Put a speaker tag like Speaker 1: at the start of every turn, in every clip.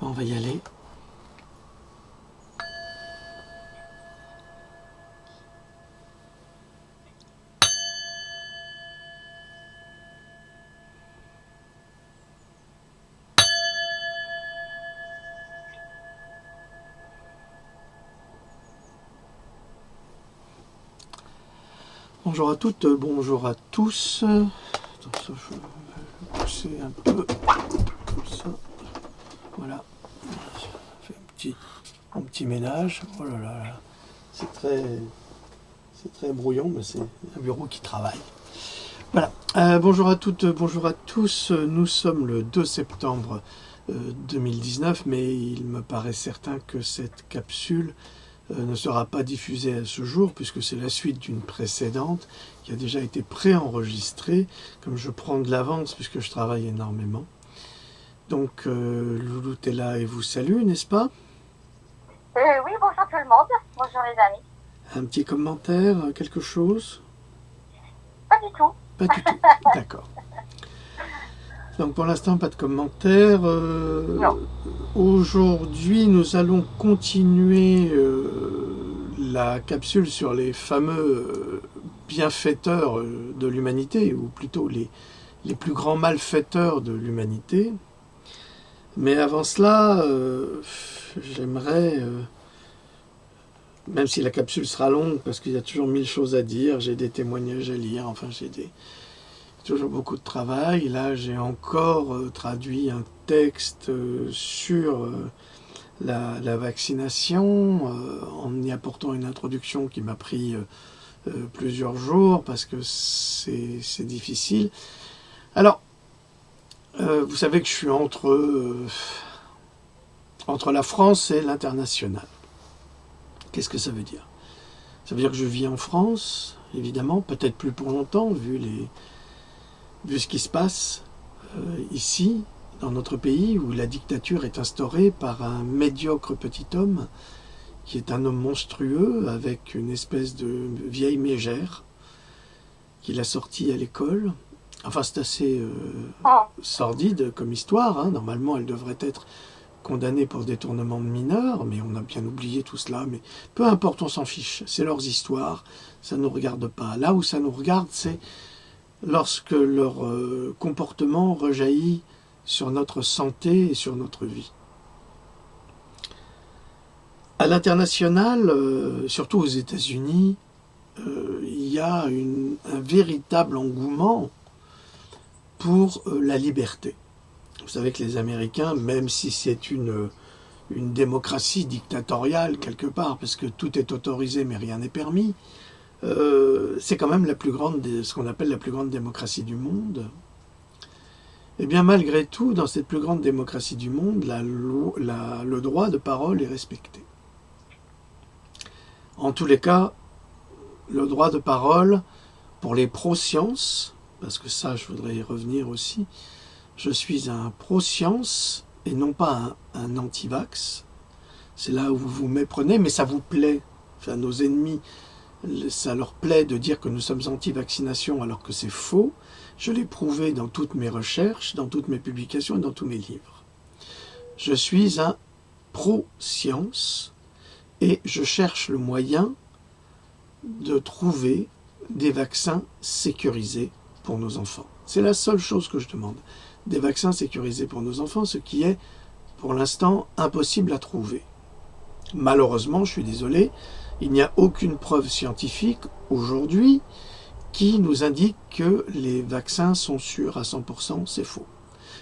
Speaker 1: On va y aller. Bonjour à toutes, bonjour à tous. Attends, ça, je vais pousser un peu comme ça. Voilà. Je fais un petit ménage. Oh là là là. C'est très brouillon, mais c'est un bureau qui travaille. Voilà. Bonjour à toutes, bonjour à tous. Nous sommes le 2 septembre 2019, mais il me paraît certain que cette capsule ne sera pas diffusée à ce jour, puisque c'est la suite d'une précédente qui a déjà été préenregistrée, comme je prends de l'avance puisque je travaille énormément. Donc Loulou est là et vous salue, n'est-ce pas?
Speaker 2: Oui, bonjour tout le monde. Bonjour les amis.
Speaker 1: Un petit commentaire, quelque chose?
Speaker 2: Pas du tout.
Speaker 1: Pas du tout, d'accord. Donc pour l'instant, pas de commentaires.
Speaker 2: Non.
Speaker 1: Aujourd'hui, nous allons continuer la capsule sur les fameux bienfaiteurs de l'humanité, ou plutôt les plus grands malfaiteurs de l'humanité. Mais avant cela, j'aimerais, même si la capsule sera longue, parce qu'il y a toujours 1000 choses à dire, j'ai des témoignages à lire, enfin j'ai toujours beaucoup de travail. Là, j'ai encore traduit un texte sur la vaccination, en y apportant une introduction qui m'a pris plusieurs jours, parce que c'est difficile. Alors, vous savez que je suis entre la France et l'international. Qu'est-ce que ça veut dire? Ça veut dire que je vis en France, évidemment, peut-être plus pour longtemps, vu ce qui se passe ici, dans notre pays, où la dictature est instaurée par un médiocre petit homme, qui est un homme monstrueux, avec une espèce de vieille mégère, qu'il a sorti à l'école. Enfin, c'est assez sordide comme histoire, hein. Normalement, elle devrait être condamnée pour détournement de mineurs, mais on a bien oublié tout cela. Mais peu importe, on s'en fiche. C'est leurs histoires, ça ne nous regarde pas. Là où ça nous regarde, c'est lorsque leur comportement rejaillit sur notre santé et sur notre vie. À l'international, surtout aux États-Unis, il y a un véritable engouement pour la liberté. Vous savez que les Américains, même si c'est une démocratie dictatoriale quelque part, parce que tout est autorisé mais rien n'est permis, c'est quand même ce qu'on appelle la plus grande démocratie du monde. Et bien malgré tout, dans cette plus grande démocratie du monde, le droit de parole est respecté. En tous les cas, le droit de parole pour les pro-sciences, parce que ça je voudrais y revenir aussi, je suis un pro-science et non pas un anti-vax. C'est là où vous vous méprenez, mais ça vous plaît. Enfin, nos ennemis, ça leur plaît de dire que nous sommes anti-vaccination alors que c'est faux. Je l'ai prouvé dans toutes mes recherches, dans toutes mes publications et dans tous mes livres. Je suis un pro-science et je cherche le moyen de trouver des vaccins sécurisés pour nos enfants. C'est la seule chose que je demande. Des vaccins sécurisés pour nos enfants, ce qui est pour l'instant impossible à trouver. Malheureusement, je suis désolé, il n'y a aucune preuve scientifique aujourd'hui qui nous indique que les vaccins sont sûrs à 100%, c'est faux.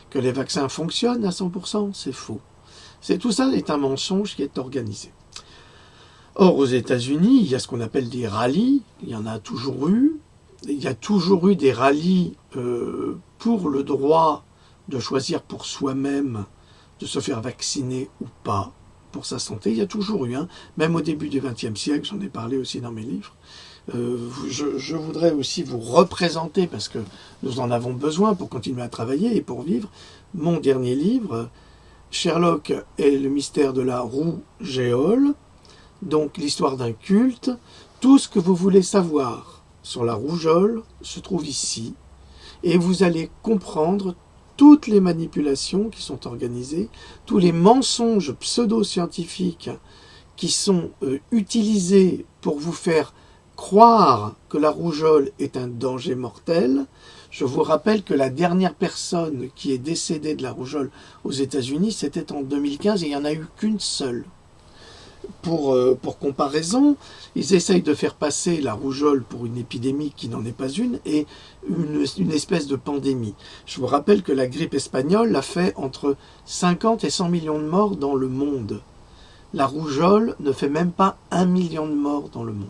Speaker 1: Que les vaccins fonctionnent à 100%, c'est faux. Tout ça est un mensonge qui est organisé. Or, aux États-Unis, il y a ce qu'on appelle des rallyes, il y en a toujours eu. Il y a toujours eu des rallyes pour le droit de choisir pour soi-même de se faire vacciner ou pas pour sa santé. Il y a toujours eu, même au début du XXe siècle, j'en ai parlé aussi dans mes livres. Je voudrais aussi vous représenter, parce que nous en avons besoin pour continuer à travailler et pour vivre, mon dernier livre, Sherlock et le mystère de la rougeole, donc l'histoire d'un culte. Tout ce que vous voulez savoir sur la rougeole se trouve ici, et vous allez comprendre toutes les manipulations qui sont organisées, tous les mensonges pseudo-scientifiques qui sont utilisés pour vous faire croire que la rougeole est un danger mortel. Je vous rappelle que la dernière personne qui est décédée de la rougeole aux États-Unis, c'était en 2015 et il n'y en a eu qu'une seule. Pour comparaison, ils essayent de faire passer la rougeole pour une épidémie qui n'en est pas une et une espèce de pandémie. Je vous rappelle que la grippe espagnole a fait entre 50 et 100 millions de morts dans le monde. La rougeole ne fait même pas 1 million de morts dans le monde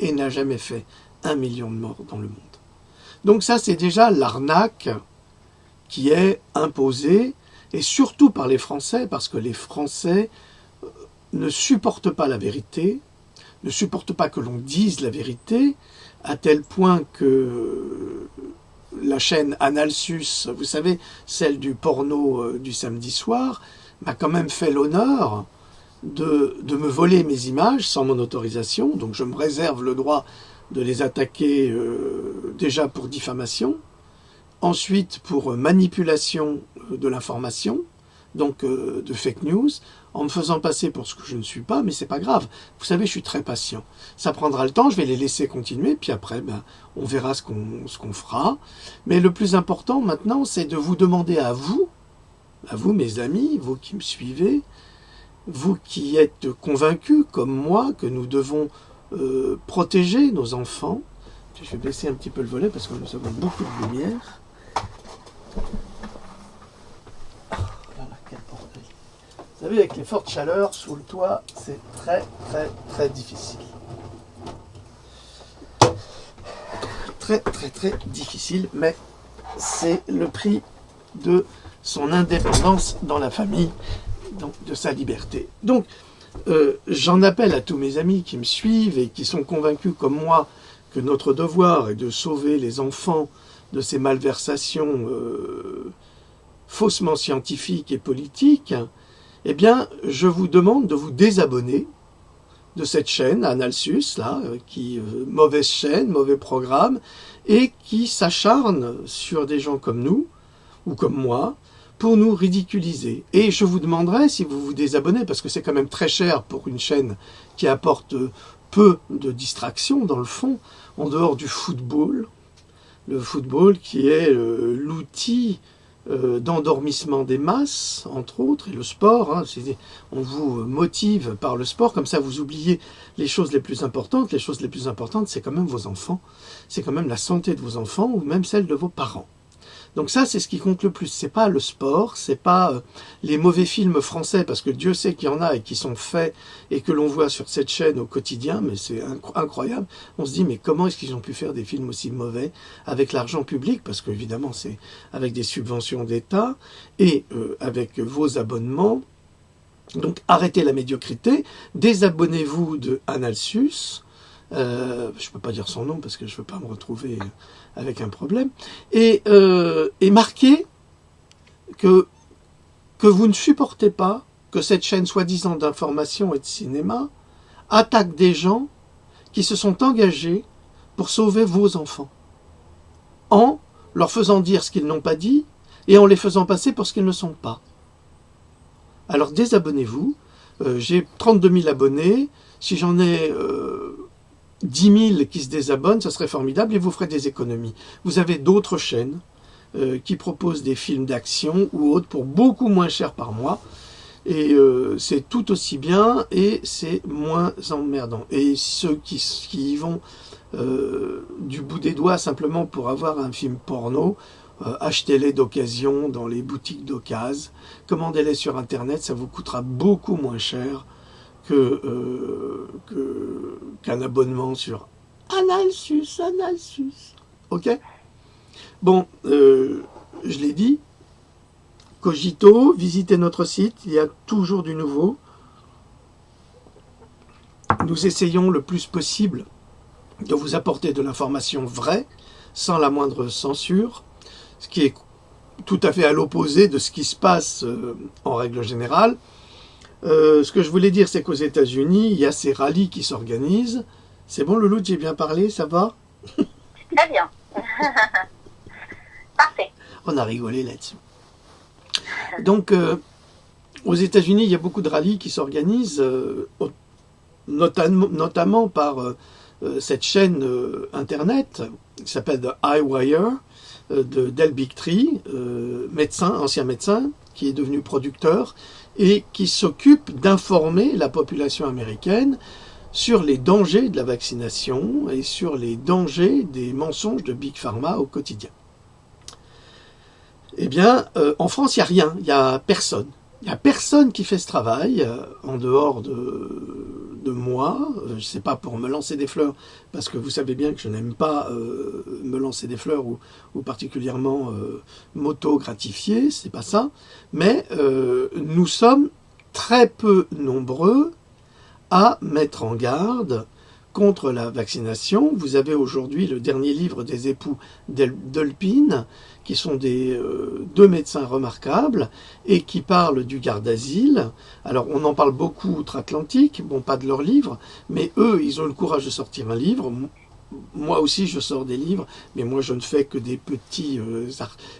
Speaker 1: et n'a jamais fait 1 million de morts dans le monde. Donc ça, c'est déjà l'arnaque qui est imposée, et surtout par les Français, parce que les Français ne supportent pas la vérité, ne supportent pas que l'on dise la vérité, à tel point que la chaîne Analsus, vous savez, celle du porno du samedi soir, m'a quand même fait l'honneur de me voler mes images sans mon autorisation, donc je me réserve le droit de les attaquer déjà pour diffamation, ensuite pour manipulation de l'information, donc de fake news, en me faisant passer pour ce que je ne suis pas, mais c'est pas grave. Vous savez, je suis très patient. Ça prendra le temps, je vais les laisser continuer, puis après, on verra ce qu'on fera. Mais le plus important maintenant, c'est de vous demander à vous mes amis, vous qui me suivez, vous qui êtes convaincus, comme moi, que nous devons protéger nos enfants. Je vais baisser un petit peu le volet parce que nous avons beaucoup de lumière. Voilà, quel bordel. Vous savez, avec les fortes chaleurs sous le toit, c'est très très très difficile. Très très très difficile, mais c'est le prix de son indépendance dans la famille, donc de sa liberté. Donc, j'en appelle à tous mes amis qui me suivent et qui sont convaincus comme moi que notre devoir est de sauver les enfants de ces malversations faussement scientifiques et politiques. Eh bien, je vous demande de vous désabonner de cette chaîne, Analsus, là, mauvaise chaîne, mauvais programme, et qui s'acharne sur des gens comme nous, ou comme moi, pour nous ridiculiser. Et je vous demanderai si vous vous désabonnez, parce que c'est quand même très cher pour une chaîne qui apporte peu de distractions dans le fond, en dehors du football. Le football qui est l'outil d'endormissement des masses, entre autres, et le sport. Hein, on vous motive par le sport, comme ça vous oubliez les choses les plus importantes. Les choses les plus importantes, c'est quand même vos enfants, c'est quand même la santé de vos enfants, ou même celle de vos parents. Donc ça, c'est ce qui compte le plus. C'est pas le sport, c'est pas les mauvais films français, parce que Dieu sait qu'il y en a et qui sont faits et que l'on voit sur cette chaîne au quotidien, mais c'est incroyable. On se dit, mais comment est-ce qu'ils ont pu faire des films aussi mauvais avec l'argent public? Parce qu'évidemment, c'est avec des subventions d'État et avec vos abonnements. Donc arrêtez la médiocrité, désabonnez-vous de Analsus. Je ne peux pas dire son nom parce que je ne veux pas me retrouver avec un problème, et marquez que vous ne supportez pas que cette chaîne soi-disant d'information et de cinéma attaque des gens qui se sont engagés pour sauver vos enfants, en leur faisant dire ce qu'ils n'ont pas dit et en les faisant passer pour ce qu'ils ne sont pas. Alors désabonnez-vous, j'ai 32 000 abonnés, si j'en ai 10 000 qui se désabonnent, ça serait formidable et vous ferez des économies. Vous avez d'autres chaînes qui proposent des films d'action ou autres pour beaucoup moins cher par mois. Et c'est tout aussi bien et c'est moins emmerdant. Et ceux qui y vont du bout des doigts simplement pour avoir un film porno, achetez-les d'occasion dans les boutiques d'occasion, commandez-les sur Internet, ça vous coûtera beaucoup moins cher qu'un abonnement sur Analsus. Ok? Bon, je l'ai dit, Cogito, visitez notre site, il y a toujours du nouveau. Nous essayons le plus possible de vous apporter de l'information vraie, sans la moindre censure, ce qui est tout à fait à l'opposé de ce qui se passe en règle générale. Ce que je voulais dire, c'est qu'aux États-Unis, il y a ces rallyes qui s'organisent. C'est bon, Louloute, j'ai bien parlé, ça va?
Speaker 2: Très bien. Parfait.
Speaker 1: On a rigolé là-dessus. Donc, aux États-Unis, il y a beaucoup de rallyes qui s'organisent, notamment par cette chaîne Internet qui s'appelle The iWire, de Del Bigtree, ancien médecin, qui est devenu producteur et qui s'occupe d'informer la population américaine sur les dangers de la vaccination et sur les dangers des mensonges de Big Pharma au quotidien. Eh bien, en France, il n'y a rien, il n'y a personne. Il n'y a personne qui fait ce travail, en dehors de moi. Je ne sais pas pour me lancer des fleurs, parce que vous savez bien que je n'aime pas me lancer des fleurs ou particulièrement m'auto-gratifier, c'est pas ça. Mais nous sommes très peu nombreux à mettre en garde contre la vaccination. Vous avez aujourd'hui le dernier livre des époux Dolphin, qui sont deux médecins remarquables et qui parlent du garde-asile. Alors on en parle beaucoup outre-Atlantique, bon pas de leur livre, mais eux ils ont le courage de sortir un livre. Moi aussi je sors des livres, mais moi je ne fais que des petits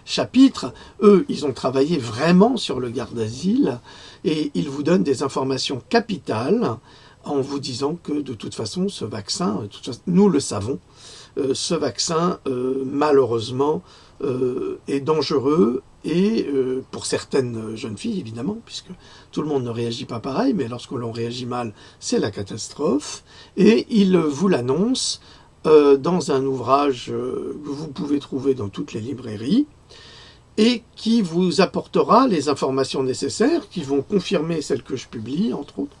Speaker 1: chapitres. Eux ils ont travaillé vraiment sur le garde-asile et ils vous donnent des informations capitales en vous disant que de toute façon ce vaccin, nous le savons, ce vaccin malheureusement est dangereux et pour certaines jeunes filles évidemment, puisque tout le monde ne réagit pas pareil, mais lorsque l'on réagit mal c'est la catastrophe, et il vous l'annonce dans un ouvrage que vous pouvez trouver dans toutes les librairies et qui vous apportera les informations nécessaires qui vont confirmer celles que je publie entre autres,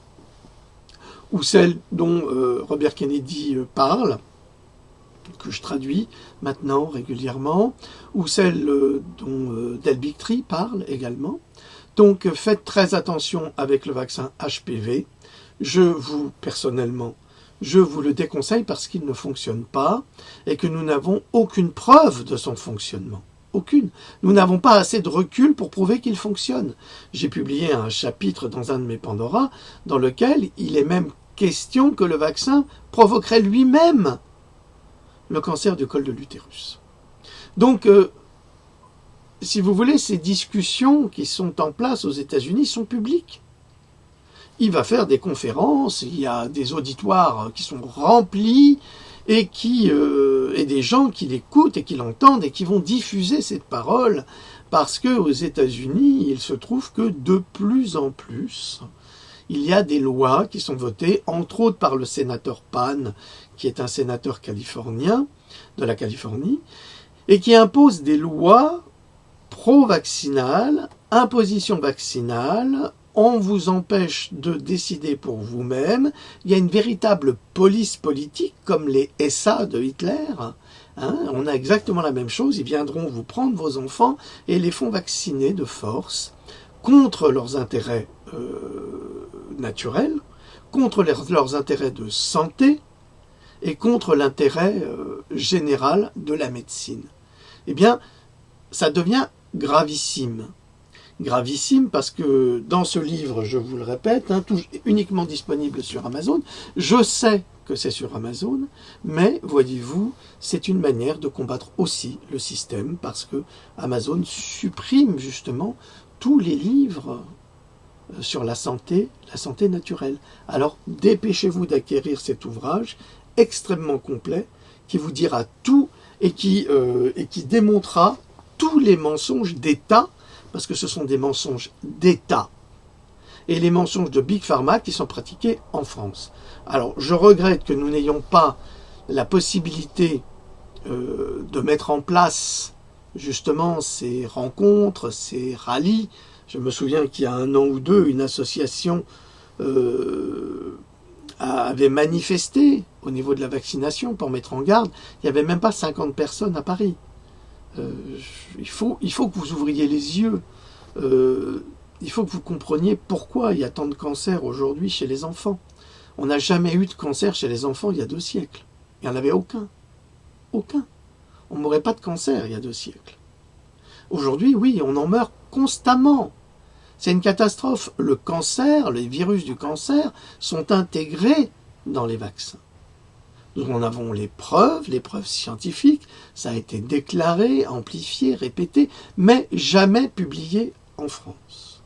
Speaker 1: ou celles dont Robert Kennedy parle, que je traduis maintenant régulièrement, ou celles dont Del Bigtree parle également. Donc faites très attention avec le vaccin HPV. Personnellement, je vous le déconseille parce qu'il ne fonctionne pas et que nous n'avons aucune preuve de son fonctionnement. Aucune. Nous n'avons pas assez de recul pour prouver qu'il fonctionne. J'ai publié un chapitre dans un de mes Pandora dans lequel il est même question que le vaccin provoquerait lui-même le cancer du col de l'utérus. Donc, si vous voulez, ces discussions qui sont en place aux États-Unis sont publiques. Il va faire des conférences, il y a des auditoires qui sont remplis et des gens qui l'écoutent et qui l'entendent et qui vont diffuser cette parole parce que aux États-Unis, il se trouve que de plus en plus, il y a des lois qui sont votées, entre autres par le sénateur Pan, qui est un sénateur californien, de la Californie, et qui impose des lois pro-vaccinales, imposition vaccinale, on vous empêche de décider pour vous-même. Il y a une véritable police politique, comme les SA de Hitler. On a exactement la même chose, ils viendront vous prendre vos enfants et les font vacciner de force, contre leurs intérêts naturels, contre leurs intérêts de santé, et contre l'intérêt général de la médecine. Eh bien, ça devient gravissime. Gravissime parce que dans ce livre, je vous le répète, uniquement disponible sur Amazon, je sais que c'est sur Amazon, mais voyez-vous, c'est une manière de combattre aussi le système parce que Amazon supprime justement tous les livres sur la santé naturelle. Alors, dépêchez-vous d'acquérir cet ouvrage extrêmement complet qui vous dira tout et qui démontrera tous les mensonges d'État, parce que ce sont des mensonges d'État et les mensonges de Big Pharma qui sont pratiqués en France. Alors, je regrette que nous n'ayons pas la possibilité de mettre en place justement ces rencontres, ces rallyes. Je me souviens qu'il y a 1 an ou 2, une association avait manifesté au niveau de la vaccination pour mettre en garde. Il n'y avait même pas 50 personnes à Paris. Il faut que vous ouvriez les yeux. Il faut que vous compreniez pourquoi il y a tant de cancers aujourd'hui chez les enfants. On n'a jamais eu de cancer chez les enfants il y a 2 siècles. Il n'y en avait aucun. Aucun. On ne mourait pas de cancer il y a 2 siècles. Aujourd'hui, oui, on en meurt constamment. C'est une catastrophe. Le cancer, les virus du cancer sont intégrés dans les vaccins. Nous en avons les preuves scientifiques, ça a été déclaré, amplifié, répété, mais jamais publié en France.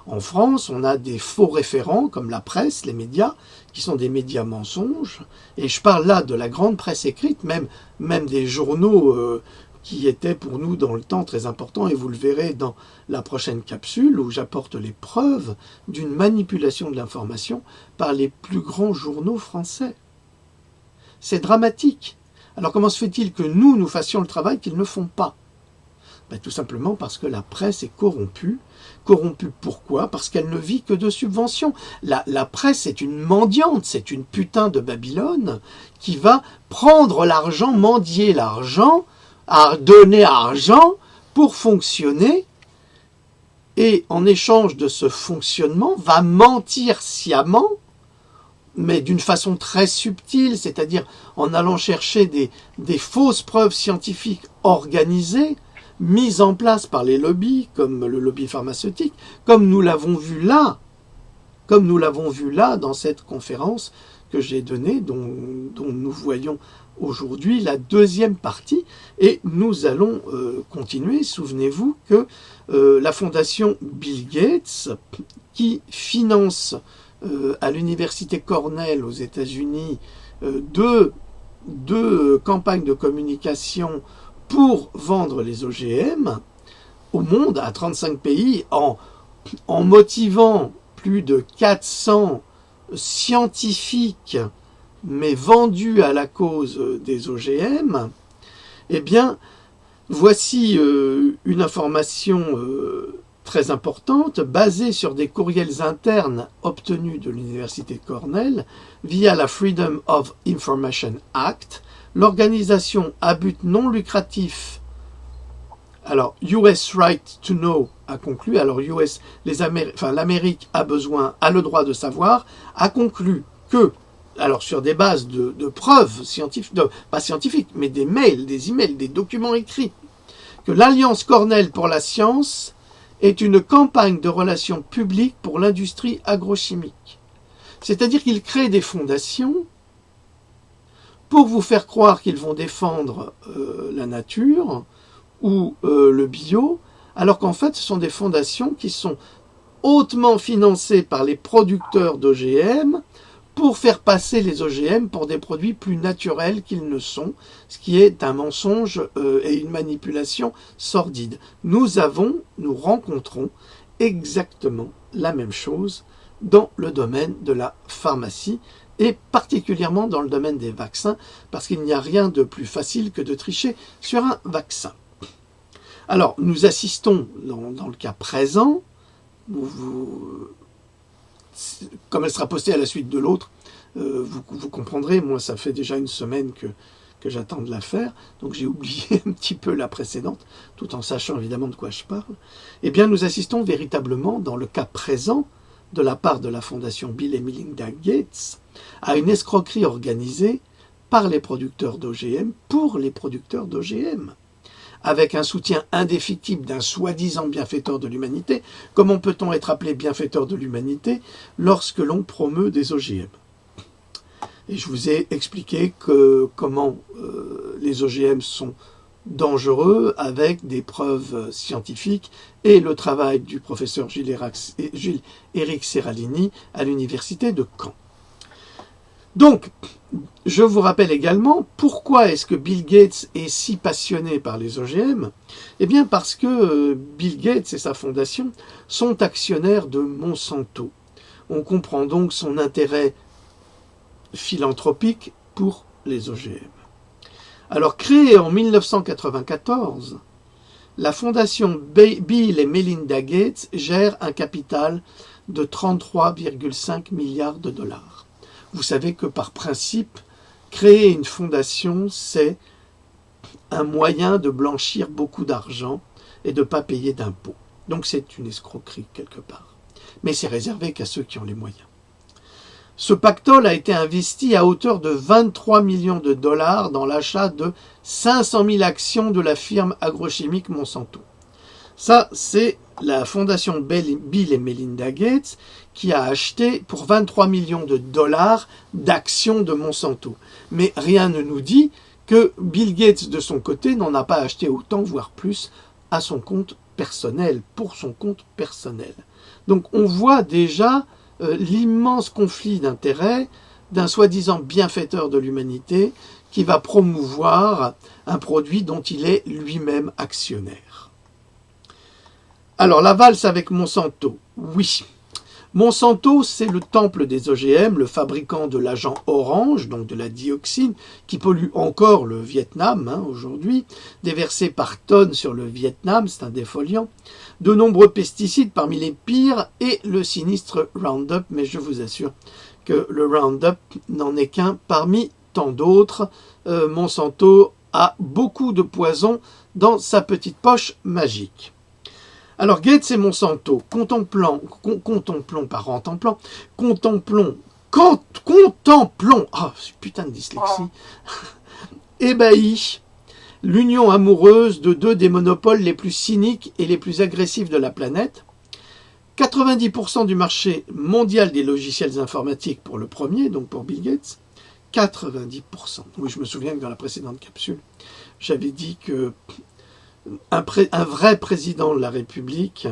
Speaker 1: En France, on a des faux référents, comme la presse, les médias, qui sont des médias mensonges, et je parle là de la grande presse écrite, même des journaux qui étaient pour nous dans le temps très importants, et vous le verrez dans la prochaine capsule, où j'apporte les preuves d'une manipulation de l'information par les plus grands journaux français. C'est dramatique. Alors comment se fait-il que nous fassions le travail qu'ils ne font pas? Tout simplement parce que la presse est corrompue. Corrompue pourquoi? Parce qu'elle ne vit que de subventions. La presse est une mendiante, c'est une putain de Babylone qui va prendre l'argent, mendier l'argent, donner argent pour fonctionner, et en échange de ce fonctionnement va mentir sciemment, mais d'une façon très subtile, c'est-à-dire en allant chercher des fausses preuves scientifiques organisées, mises en place par les lobbies, comme le lobby pharmaceutique, comme nous l'avons vu là dans cette conférence que j'ai donnée, dont nous voyons aujourd'hui la deuxième partie, et nous allons continuer. Souvenez-vous que la fondation Bill Gates, qui finance à l'université Cornell aux États-Unis deux campagnes de communication pour vendre les OGM au monde, à 35 pays, en motivant plus de 400 scientifiques, mais vendus à la cause des OGM, eh bien, voici une information très importante, basée sur des courriels internes obtenus de l'université Cornell via la Freedom of Information Act. L'organisation à but non lucratif, alors US Right to Know a conclu, alors l'Amérique a le droit de savoir, a conclu que, alors sur des bases de preuves scientifiques, pas scientifiques, mais des mails, des emails, des documents écrits, que l'Alliance Cornell pour la science est une campagne de relations publiques pour l'industrie agrochimique. C'est-à-dire qu'ils créent des fondations pour vous faire croire qu'ils vont défendre la nature ou le bio, alors qu'en fait ce sont des fondations qui sont hautement financées par les producteurs d'OGM pour faire passer les OGM pour des produits plus naturels qu'ils ne sont, ce qui est un mensonge et une manipulation sordide. Nous rencontrons exactement la même chose dans le domaine de la pharmacie, et particulièrement dans le domaine des vaccins, parce qu'il n'y a rien de plus facile que de tricher sur un vaccin. Alors, nous assistons, dans le cas présent, comme elle sera postée à la suite de l'autre, vous comprendrez, moi ça fait déjà une semaine que j'attends de la faire, donc j'ai oublié un petit peu la précédente, tout en sachant évidemment de quoi je parle. Eh bien, nous assistons véritablement, dans le cas présent, de la part de la fondation Bill et Melinda Gates, à une escroquerie organisée par les producteurs d'OGM pour les producteurs d'OGM, avec un soutien indéfectible d'un soi-disant bienfaiteur de l'humanité. Comment peut-on être appelé bienfaiteur de l'humanité lorsque l'on promeut des OGM? Et je vous ai expliqué comment les OGM sont dangereux avec des preuves scientifiques et le travail du professeur Gilles-Éric Serralini à l'université de Caen. Donc, je vous rappelle également pourquoi est-ce que Bill Gates est si passionné par les OGM. Eh bien parce que Bill Gates et sa fondation sont actionnaires de Monsanto. On comprend donc son intérêt philanthropique pour les OGM. Alors, créée en 1994, la fondation Bill et Melinda Gates gère un capital de 33,5 milliards de dollars. Vous savez que par principe, créer une fondation, c'est un moyen de blanchir beaucoup d'argent et de ne pas payer d'impôts. Donc c'est une escroquerie quelque part. Mais c'est réservé qu'à ceux qui ont les moyens. Ce pactole a été investi à hauteur de 23 millions de dollars dans l'achat de 500 000 actions de la firme agrochimique Monsanto. Ça, c'est la fondation Bill et Melinda Gates qui a acheté pour 23 millions de dollars d'actions de Monsanto. Mais rien ne nous dit que Bill Gates, de son côté, n'en a pas acheté autant, voire plus, à son compte personnel, pour son compte personnel. Donc on voit déjà l'immense conflit d'intérêts d'un soi-disant bienfaiteur de l'humanité qui va promouvoir un produit dont il est lui-même actionnaire. Alors la valse avec Monsanto, oui. Monsanto, c'est le temple des OGM, le fabricant de l'agent orange, donc de la dioxine, qui pollue encore le Vietnam aujourd'hui, déversé par tonnes sur le Vietnam, c'est un défoliant, de nombreux pesticides parmi les pires et le sinistre Roundup, mais je vous assure que le Roundup n'en est qu'un parmi tant d'autres. Monsanto a beaucoup de poison dans sa petite poche magique. Alors Gates et Monsanto, contemplons, putain de dyslexie, ébahis l'union amoureuse de deux des monopoles les plus cyniques et les plus agressifs de la planète. 90% du marché mondial des logiciels informatiques pour le premier, donc pour Bill Gates. 90%. Oui, je me souviens que dans la précédente capsule, j'avais dit que un vrai président de la République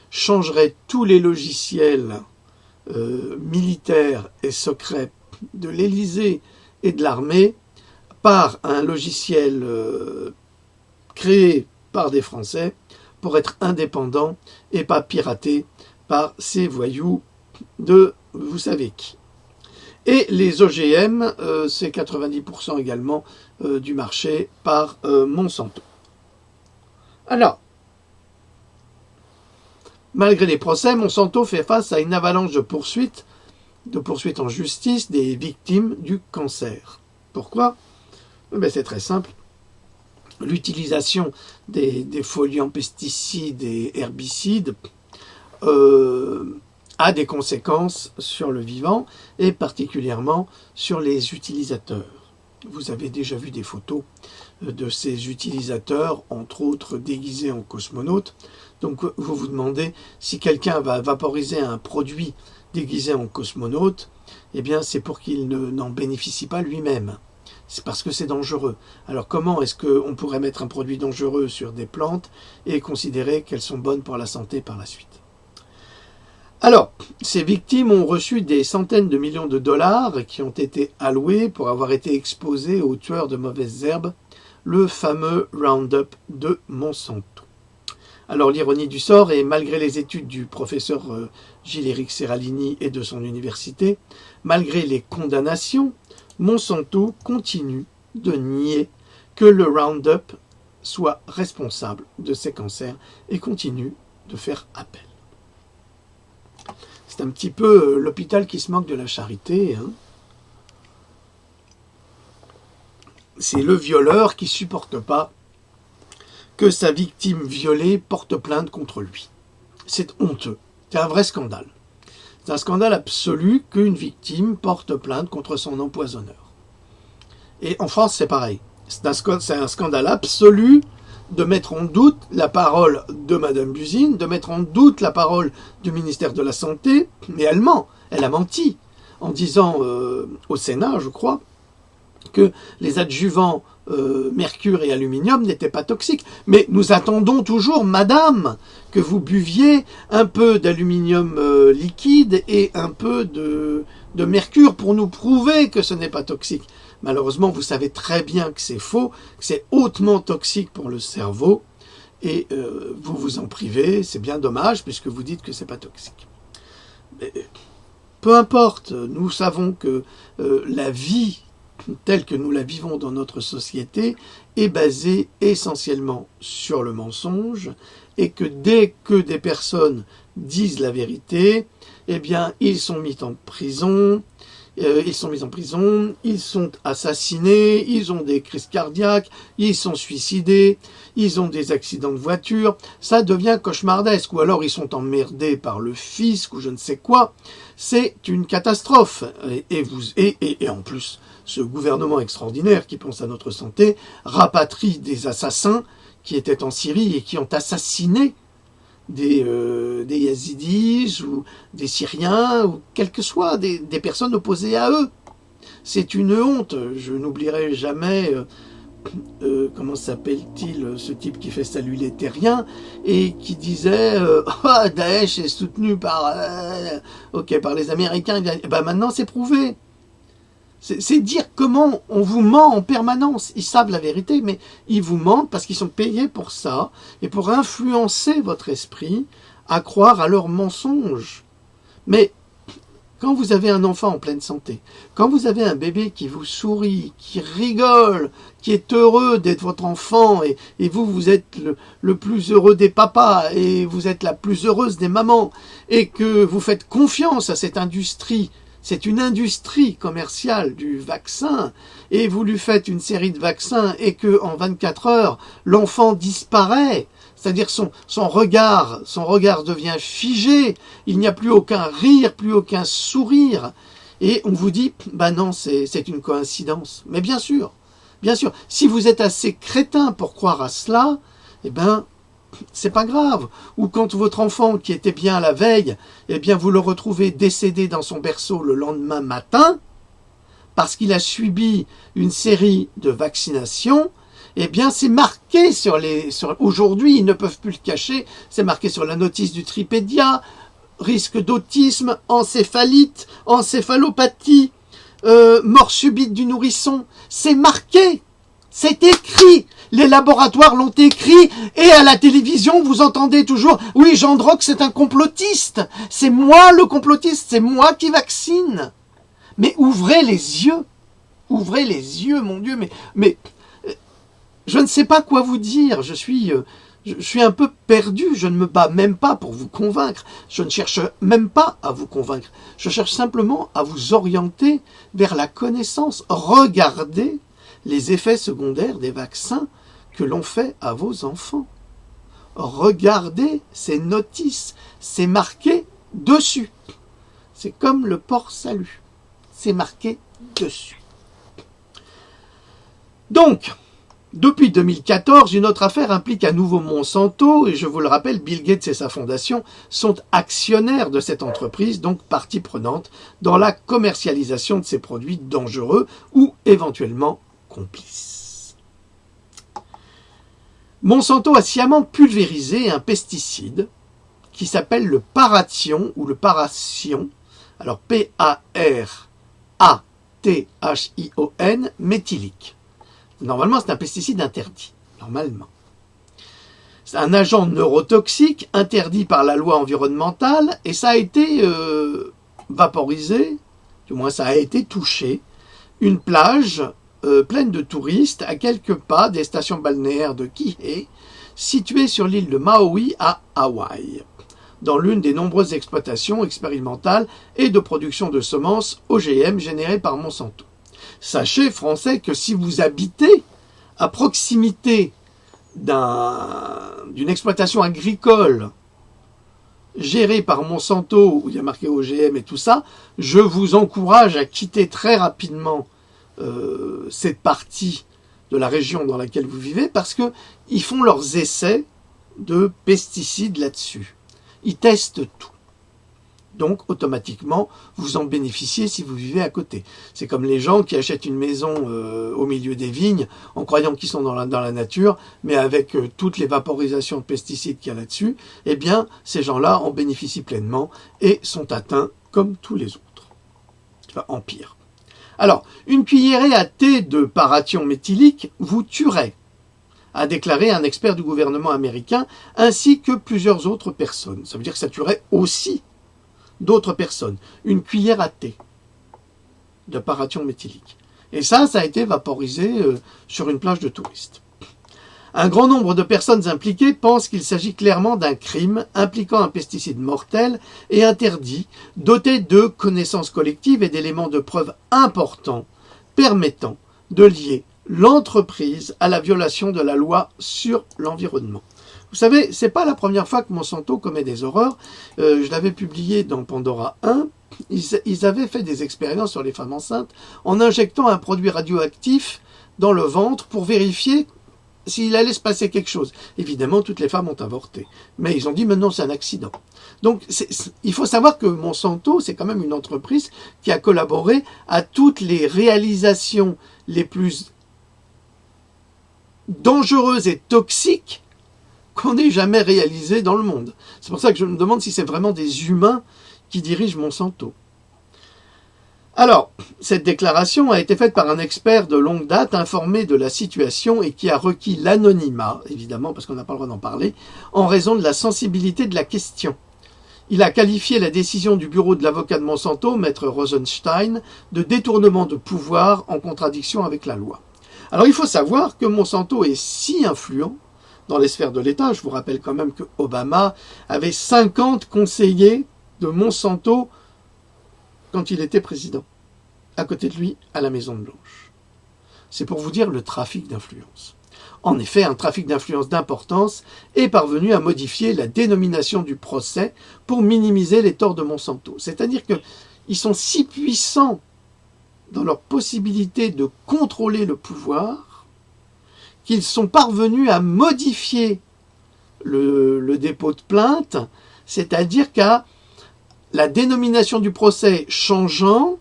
Speaker 1: changerait tous les logiciels militaires et secrets de l'Élysée et de l'armée par un logiciel créé par des Français pour être indépendant et pas piraté par ces voyous de vous savez qui. Et les OGM, c'est 90% également du marché par Monsanto. Alors, malgré les procès, Monsanto fait face à une avalanche de poursuites en justice des victimes du cancer. Pourquoi ? C'est très simple. L'utilisation des foliants pesticides et herbicides a des conséquences sur le vivant et particulièrement sur les utilisateurs. Vous avez déjà vu des photos de ces utilisateurs, entre autres déguisés en cosmonautes. Donc vous vous demandez si quelqu'un va vaporiser un produit déguisé en cosmonaute, eh bien c'est pour qu'il n'en bénéficie pas lui-même. C'est parce que c'est dangereux. Alors comment est-ce qu'on pourrait mettre un produit dangereux sur des plantes et considérer qu'elles sont bonnes pour la santé par la suite ? Alors, ces victimes ont reçu des centaines de millions de dollars qui ont été alloués pour avoir été exposés aux tueurs de mauvaises herbes, le fameux Roundup de Monsanto. Alors l'ironie du sort est, malgré les études du professeur Gilles-Éric Serralini et de son université, malgré les condamnations, Monsanto continue de nier que le Roundup soit responsable de ces cancers et continue de faire appel. C'est un petit peu l'hôpital qui se moque de la charité. Hein. C'est le violeur qui ne supporte pas que sa victime violée porte plainte contre lui. C'est honteux. C'est un vrai scandale. C'est un scandale absolu qu'une victime porte plainte contre son empoisonneur. Et en France, c'est pareil. C'est un scandale absolu de mettre en doute la parole de Madame Buzyn, de mettre en doute la parole du ministère de la Santé, mais elle ment. Elle a menti en disant au Sénat, je crois, que les adjuvants mercure et aluminium n'étaient pas toxiques. Mais nous attendons toujours, madame, que vous buviez un peu d'aluminium liquide et un peu de mercure pour nous prouver que ce n'est pas toxique. Malheureusement, vous savez très bien que c'est faux, que c'est hautement toxique pour le cerveau, et vous vous en privez, c'est bien dommage, puisque vous dites que c'est pas toxique. Mais, peu importe, nous savons que la vie telle que nous la vivons dans notre société est basée essentiellement sur le mensonge, et que dès que des personnes disent la vérité, eh bien, ils sont mis en prison, ils sont assassinés, ils ont des crises cardiaques, ils sont suicidés, ils ont des accidents de voiture, ça devient cauchemardesque, ou alors ils sont emmerdés par le fisc ou je ne sais quoi, c'est une catastrophe. Et en plus, ce gouvernement extraordinaire qui pense à notre santé rapatrie des assassins qui étaient en Syrie et qui ont assassiné des Yazidis ou des Syriens, ou quelles que soient des personnes opposées à eux. C'est une honte. Je n'oublierai jamais, comment s'appelle-t-il, ce type qui fait salut les terriens, et qui disait ah, Daesh est soutenu par, par les Américains. Ben maintenant c'est prouvé. C'est dire comment on vous ment en permanence. Ils savent la vérité, mais ils vous mentent parce qu'ils sont payés pour ça et pour influencer votre esprit à croire à leurs mensonges. Mais quand vous avez un enfant en pleine santé, quand vous avez un bébé qui vous sourit, qui rigole, qui est heureux d'être votre enfant, et vous, vous êtes le plus heureux des papas, et vous êtes la plus heureuse des mamans, et que vous faites confiance à cette industrie, c'est une industrie commerciale du vaccin, et vous lui faites une série de vaccins, et que en 24 heures, l'enfant disparaît, c'est-à-dire son regard devient figé, il n'y a plus aucun rire, plus aucun sourire, et on vous dit, bah non, c'est une coïncidence. Mais bien sûr, si vous êtes assez crétin pour croire à cela, eh ben, c'est pas grave. Ou quand votre enfant qui était bien la veille, eh bien vous le retrouvez décédé dans son berceau le lendemain matin, parce qu'il a subi une série de vaccinations, eh bien c'est marqué aujourd'hui, ils ne peuvent plus le cacher, c'est marqué sur la notice du Tripédia, risque d'autisme, encéphalite, encéphalopathie, mort subite du nourrisson, c'est marqué, c'est écrit. Les laboratoires l'ont écrit, et à la télévision, vous entendez toujours « Oui, Jean Drocq, c'est un complotiste. C'est moi le complotiste, c'est moi qui vaccine. » Mais ouvrez les yeux. Ouvrez les yeux, mon Dieu. Mais je ne sais pas quoi vous dire. Je suis un peu perdu. Je ne me bats même pas pour vous convaincre. Je ne cherche même pas à vous convaincre. Je cherche simplement à vous orienter vers la connaissance. Regardez les effets secondaires des vaccins que l'on fait à vos enfants. Regardez ces notices, c'est marqué dessus. C'est comme le port salut, c'est marqué dessus. Donc, depuis 2014, une autre affaire implique à nouveau Monsanto, et je vous le rappelle, Bill Gates et sa fondation sont actionnaires de cette entreprise, donc partie prenante dans la commercialisation de ces produits dangereux ou éventuellement complices. Monsanto a sciemment pulvérisé un pesticide qui s'appelle le paration ou le paration, alors P-A-R-A-T-H-I-O-N, méthylique. Normalement, c'est un pesticide interdit, normalement. C'est un agent neurotoxique interdit par la loi environnementale et ça a été vaporisé, du moins ça a été touché, une plage pleine de touristes à quelques pas des stations balnéaires de Kihei, située sur l'île de Maui à Hawaï, dans l'une des nombreuses exploitations expérimentales et de production de semences OGM générées par Monsanto. Sachez, Français, que si vous habitez à proximité d'une exploitation agricole gérée par Monsanto, où il y a marqué OGM et tout ça, je vous encourage à quitter très rapidement cette partie de la région dans laquelle vous vivez, parce qu'ils font leurs essais de pesticides là-dessus. Ils testent tout. Donc, automatiquement, vous en bénéficiez si vous vivez à côté. C'est comme les gens qui achètent une maison au milieu des vignes, en croyant qu'ils sont dans la nature, mais avec toutes les vaporisations de pesticides qu'il y a là-dessus, eh bien, ces gens-là en bénéficient pleinement et sont atteints comme tous les autres. Enfin, en pire. Alors, une cuillerée à thé de paration méthylique vous tuerait, a déclaré un expert du gouvernement américain, ainsi que plusieurs autres personnes. Ça veut dire que ça tuerait aussi d'autres personnes. Une cuillère à thé de paration méthylique. Et ça a été vaporisé sur une plage de touristes. Un grand nombre de personnes impliquées pensent qu'il s'agit clairement d'un crime impliquant un pesticide mortel et interdit, doté de connaissances collectives et d'éléments de preuve importants permettant de lier l'entreprise à la violation de la loi sur l'environnement. Vous savez, c'est pas la première fois que Monsanto commet des horreurs. Je l'avais publié dans Pandora 1. Ils avaient fait des expériences sur les femmes enceintes en injectant un produit radioactif dans le ventre pour vérifier s'il allait se passer quelque chose. Évidemment, toutes les femmes ont avorté. Mais ils ont dit, maintenant, c'est un accident. Donc, il faut savoir que Monsanto, c'est quand même une entreprise qui a collaboré à toutes les réalisations les plus dangereuses et toxiques qu'on ait jamais réalisées dans le monde. C'est pour ça que je me demande si c'est vraiment des humains qui dirigent Monsanto. Alors, cette déclaration a été faite par un expert de longue date informé de la situation et qui a requis l'anonymat, évidemment parce qu'on n'a pas le droit d'en parler, en raison de la sensibilité de la question. Il a qualifié la décision du bureau de l'avocat de Monsanto, maître Rosenstein, de détournement de pouvoir en contradiction avec la loi. Alors il faut savoir que Monsanto est si influent dans les sphères de l'État. Je vous rappelle quand même que Obama avait 50 conseillers de Monsanto quand il était président, à côté de lui, à la Maison-Blanche. C'est pour vous dire le trafic d'influence. En effet, un trafic d'influence d'importance est parvenu à modifier la dénomination du procès pour minimiser les torts de Monsanto. C'est-à-dire qu'ils sont si puissants dans leur possibilité de contrôler le pouvoir qu'ils sont parvenus à modifier le dépôt de plainte, c'est-à-dire qu'à la dénomination du procès changeant,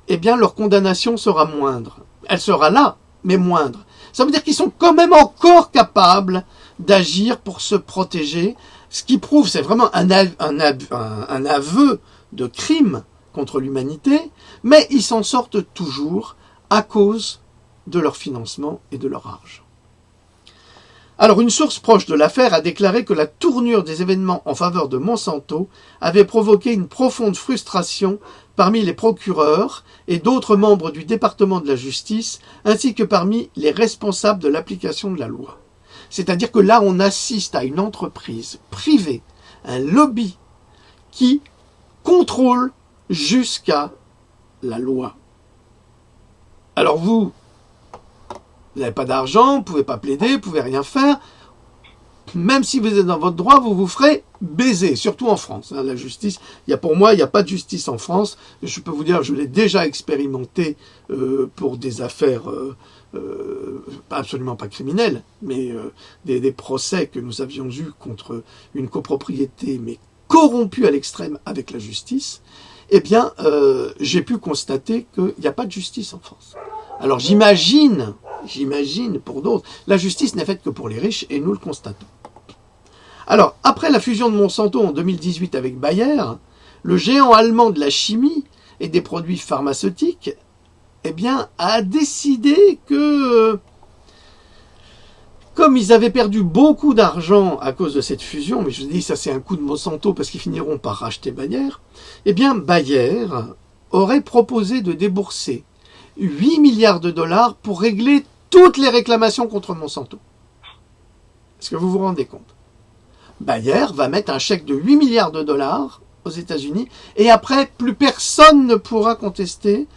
Speaker 1: eh bien leur condamnation sera moindre. Elle sera là, mais moindre. Ça veut dire qu'ils sont quand même encore capables d'agir pour se protéger, ce qui prouve, c'est vraiment un aveu de crime contre l'humanité, mais ils s'en sortent toujours à cause de leur financement et de leur argent. Alors, une source proche de l'affaire a déclaré que la tournure des événements en faveur de Monsanto avait provoqué une profonde frustration parmi les procureurs et d'autres membres du département de la justice, ainsi que parmi les responsables de l'application de la loi. C'est-à-dire que là, on assiste à une entreprise privée, un lobby, qui contrôle jusqu'à la loi. Alors vous n'avez pas d'argent, vous ne pouvez pas plaider, vous ne pouvez rien faire. Même si vous êtes dans votre droit, vous vous ferez baiser, surtout en France. La justice, pour moi, il n'y a pas de justice en France. Je peux vous dire, je l'ai déjà expérimenté pour des affaires absolument pas criminelles, mais des procès que nous avions eus contre une copropriété, mais corrompue à l'extrême avec la justice. Eh bien, j'ai pu constater qu'il n'y a pas de justice en France. Alors j'imagine pour d'autres, la justice n'est faite que pour les riches et nous le constatons. Alors, après la fusion de Monsanto en 2018 avec Bayer, le géant allemand de la chimie et des produits pharmaceutiques, eh bien, a décidé que, comme ils avaient perdu beaucoup d'argent à cause de cette fusion, mais je vous dis ça c'est un coup de Monsanto parce qu'ils finiront par racheter Bayer, eh bien Bayer aurait proposé de débourser 8 milliards de dollars pour régler toutes les réclamations contre Monsanto. Est-ce que vous vous rendez compte? Bayer va mettre un chèque de 8 milliards de dollars aux États-Unis et après, plus personne ne pourra contester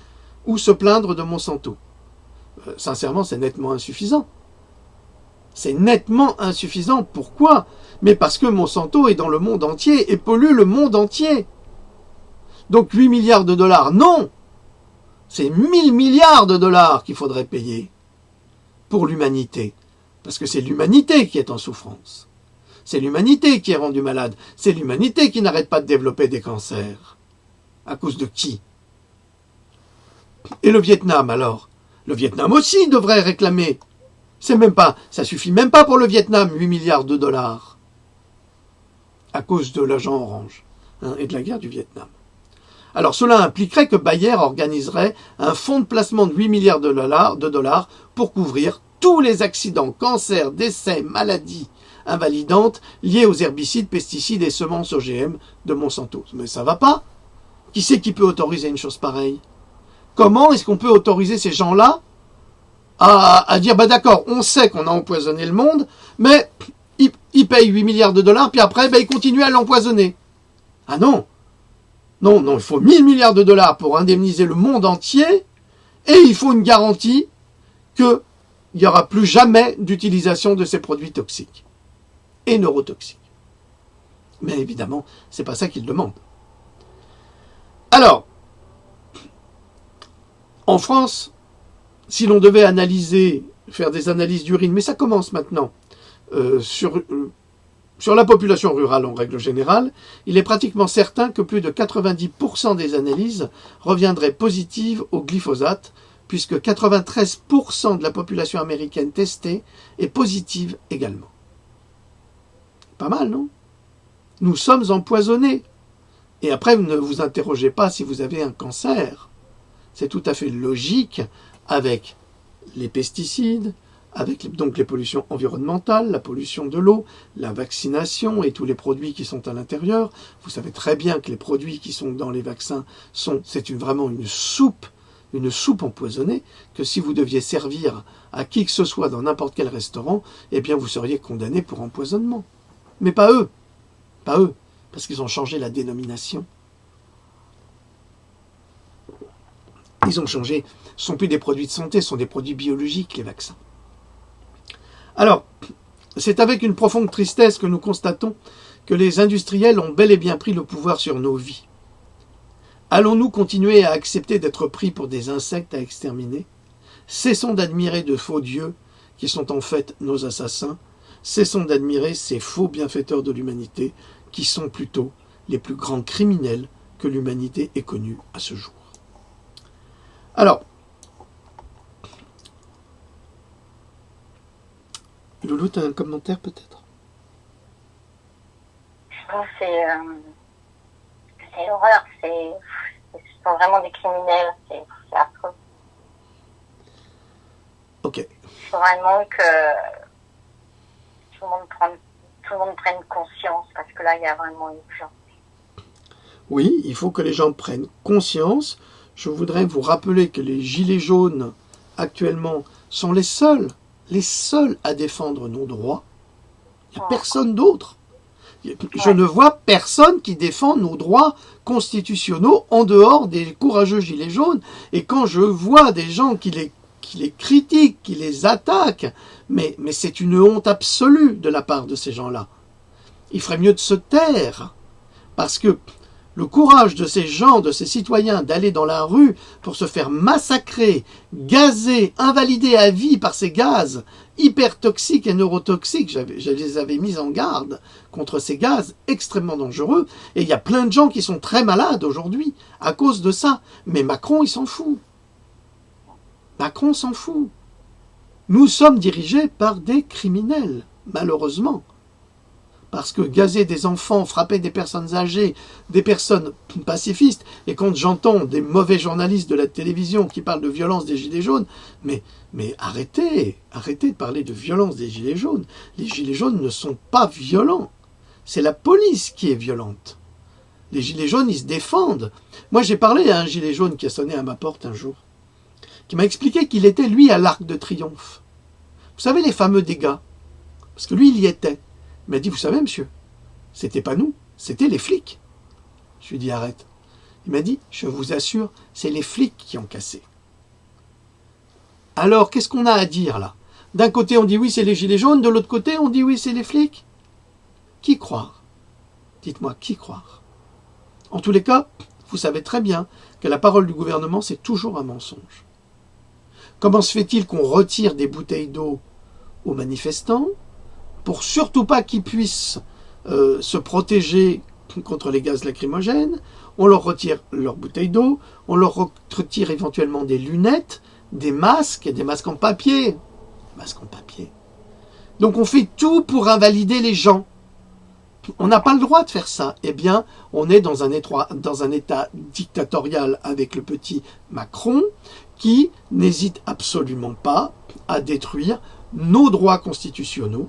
Speaker 1: ou se plaindre de Monsanto. Sincèrement, c'est nettement insuffisant. C'est nettement insuffisant. Pourquoi? Mais parce que Monsanto est dans le monde entier et pollue le monde entier. Donc 8 milliards de dollars, non! C'est 1000 milliards de dollars qu'il faudrait payer pour l'humanité. Parce que c'est l'humanité qui est en souffrance. C'est l'humanité qui est rendue malade. C'est l'humanité qui n'arrête pas de développer des cancers. À cause de qui? Et le Vietnam alors? Le Vietnam aussi devrait réclamer. Ça suffit même pas pour le Vietnam, 8 milliards de dollars. À cause de l'agent orange et de la guerre du Vietnam. Alors cela impliquerait que Bayer organiserait un fonds de placement de 8 milliards de dollars pour couvrir tous les accidents, cancers, décès, maladies invalidantes liées aux herbicides, pesticides et semences OGM de Monsanto. Mais ça va pas. Qui c'est qui peut autoriser une chose pareille? Comment est-ce qu'on peut autoriser ces gens-là à dire, bah d'accord, on sait qu'on a empoisonné le monde, mais ils payent 8 milliards de dollars, puis après, ils continuent à l'empoisonner. Ah non! Non, il faut 1000 milliards de dollars pour indemniser le monde entier, et il faut une garantie qu'il n'y aura plus jamais d'utilisation de ces produits toxiques et neurotoxiques. Mais évidemment, c'est pas ça qu'ils demandent. Alors, en France, si l'on devait analyser faire des analyses d'urine, mais ça commence maintenant, sur la population rurale en règle générale, il est pratiquement certain que plus de 90% des analyses reviendraient positives au glyphosate, puisque 93% de la population américaine testée est positive également. Pas mal, non? Nous sommes empoisonnés. Et après, ne vous interrogez pas si vous avez un cancer. C'est tout à fait logique avec les pesticides, avec donc les pollutions environnementales, la pollution de l'eau, la vaccination et tous les produits qui sont à l'intérieur. Vous savez très bien que les produits qui sont dans les vaccins c'est vraiment une soupe empoisonnée, que si vous deviez servir à qui que ce soit dans n'importe quel restaurant, eh bien vous seriez condamné pour empoisonnement. Mais pas eux, parce qu'ils ont changé la dénomination. Ils ont changé, ce ne sont plus des produits de santé, ce sont des produits biologiques, les vaccins. Alors, c'est avec une profonde tristesse que nous constatons que les industriels ont bel et bien pris le pouvoir sur nos vies. Allons-nous continuer à accepter d'être pris pour des insectes à exterminer? Cessons d'admirer de faux dieux qui sont en fait nos assassins. Cessons d'admirer ces faux bienfaiteurs de l'humanité qui sont plutôt les plus grands criminels que l'humanité ait connus à ce jour. Alors, Loulou, tu as un commentaire peut-être?
Speaker 2: C'est l'horreur, ce sont vraiment des criminels, c'est affreux.
Speaker 1: Ok.
Speaker 2: Il faut vraiment que tout le monde prenne conscience, parce que là, il y a vraiment une urgence.
Speaker 1: Oui, il faut que les gens prennent conscience. Je voudrais vous rappeler que les gilets jaunes, actuellement, sont les seuls à défendre nos droits. Il n'y a personne d'autre. Je ne vois personne qui défend nos droits constitutionnels en dehors des courageux gilets jaunes. Et quand je vois des gens qui les critiquent, qui les attaquent, mais c'est une honte absolue de la part de ces gens-là. Il ferait mieux de se taire, parce que le courage de ces gens, de ces citoyens, d'aller dans la rue pour se faire massacrer, gazer, invalider à vie par ces gaz hyper toxiques et neurotoxiques, je les avais mis en garde contre ces gaz extrêmement dangereux, et il y a plein de gens qui sont très malades aujourd'hui à cause de ça. Mais Macron, il s'en fout. Macron s'en fout. Nous sommes dirigés par des criminels, malheureusement. Parce que gazer des enfants, frapper des personnes âgées, des personnes pacifistes, et quand j'entends des mauvais journalistes de la télévision qui parlent de violence des gilets jaunes, mais arrêtez de parler de violence des gilets jaunes. Les gilets jaunes ne sont pas violents. C'est la police qui est violente. Les gilets jaunes, ils se défendent. Moi, j'ai parlé à un gilet jaune qui a sonné à ma porte un jour, qui m'a expliqué qu'il était, lui, à l'Arc de Triomphe. Vous savez, les fameux dégâts. Parce que lui, il y était. Il m'a dit, vous savez, monsieur, c'était pas nous, c'était les flics. Je lui ai dit, arrête. Il m'a dit, je vous assure, c'est les flics qui ont cassé. Alors, qu'est-ce qu'on a à dire, là? D'un côté, on dit oui, c'est les gilets jaunes, de l'autre côté, on dit oui, c'est les flics. Qui croire? Dites-moi, qui croire? En tous les cas, vous savez très bien que la parole du gouvernement, c'est toujours un mensonge. Comment se fait-il qu'on retire des bouteilles d'eau aux manifestants pour surtout pas qu'ils puissent se protéger contre les gaz lacrymogènes? On leur retire leurs bouteilles d'eau, on leur retire éventuellement des lunettes, des masques en papier. Des masques en papier. Donc on fait tout pour invalider les gens. On n'a pas le droit de faire ça. Eh bien, on est dans un état dictatorial avec le petit Macron qui n'hésite absolument pas à détruire nos droits constitutionnels,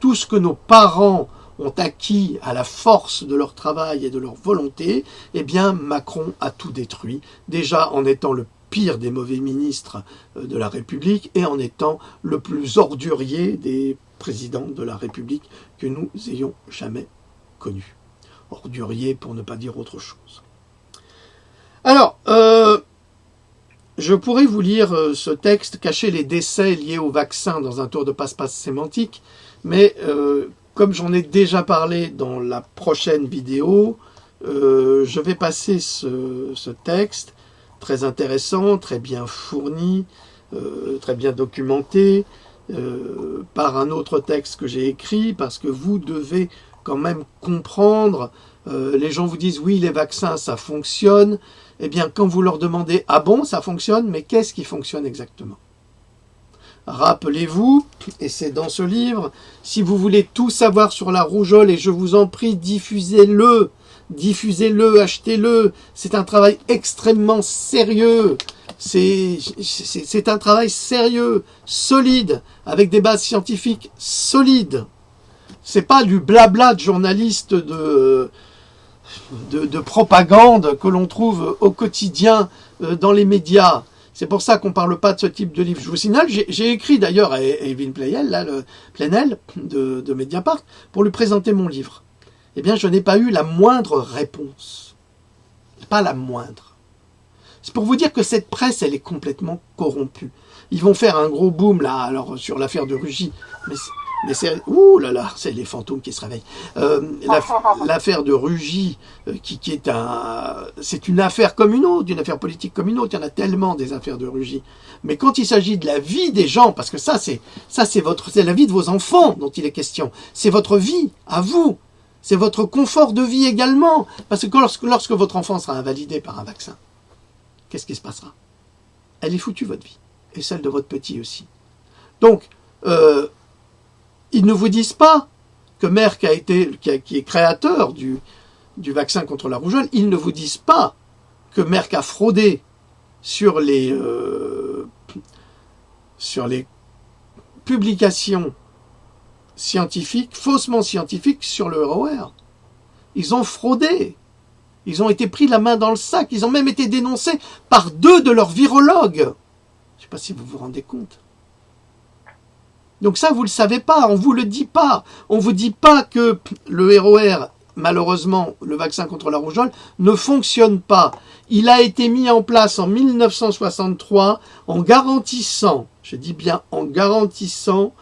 Speaker 1: tout ce que nos parents ont acquis à la force de leur travail et de leur volonté. Eh bien, Macron a tout détruit, déjà en étant le pire des mauvais ministres de la République et en étant le plus ordurier des présidents de la République que nous ayons jamais connu. Ordurier pour ne pas dire autre chose. Alors, je pourrais vous lire ce texte, cacher les décès liés au vaccin dans un tour de passe-passe sémantique, mais comme j'en ai déjà parlé dans la prochaine vidéo, je vais passer ce texte très intéressant, très bien fourni, très bien documenté par un autre texte que j'ai écrit, parce que vous devez quand même comprendre. Les gens vous disent oui, les vaccins ça fonctionne. Eh bien, quand vous leur demandez ah bon, ça fonctionne, mais qu'est-ce qui fonctionne exactement? Rappelez-vous, et c'est dans ce livre, si vous voulez tout savoir sur la rougeole, et je vous en prie, diffusez-le, achetez-le. C'est un travail extrêmement sérieux. C'est un travail sérieux, solide, avec des bases scientifiques solides. C'est pas du blabla de journalistes de propagande que l'on trouve au quotidien dans les médias. C'est pour ça qu'on ne parle pas de ce type de livre. Je vous signale, j'ai écrit d'ailleurs à Evelyne Plenel, là, Plenel de Mediapart, pour lui présenter mon livre. Eh bien, je n'ai pas eu la moindre réponse. Pas la moindre. C'est pour vous dire que cette presse, elle est complètement corrompue. Ils vont faire un gros boom, là, alors, sur l'affaire de Rugy. Mais c'est... Ouh là là, c'est les fantômes qui se réveillent. L'affaire de Rugy, qui est c'est une affaire comme une autre, une affaire politique comme une autre. Il y en a tellement des affaires de Rugy. Mais quand il s'agit de la vie des gens, parce que c'est la vie de vos enfants dont il est question. C'est votre vie, à vous. C'est votre confort de vie également. Parce que lorsque votre enfant sera invalidé par un vaccin, qu'est-ce qui se passera? Elle est foutue, votre vie. Et celle de votre petit aussi. Donc, ils ne vous disent pas que Merck qui est créateur du vaccin contre la rougeole, ils ne vous disent pas que Merck a fraudé sur les publications scientifiques, faussement scientifiques sur le ROR. Ils ont fraudé. Ils ont été pris la main dans le sac. Ils ont même été dénoncés par 2 de leurs virologues. Je ne sais pas si vous vous rendez compte. Donc ça, vous ne le savez pas, on ne vous le dit pas. On ne vous dit pas que le ROR, malheureusement, le vaccin contre la rougeole, ne fonctionne pas. Il a été mis en place en 1963 en garantissant, je dis bien en garantissant,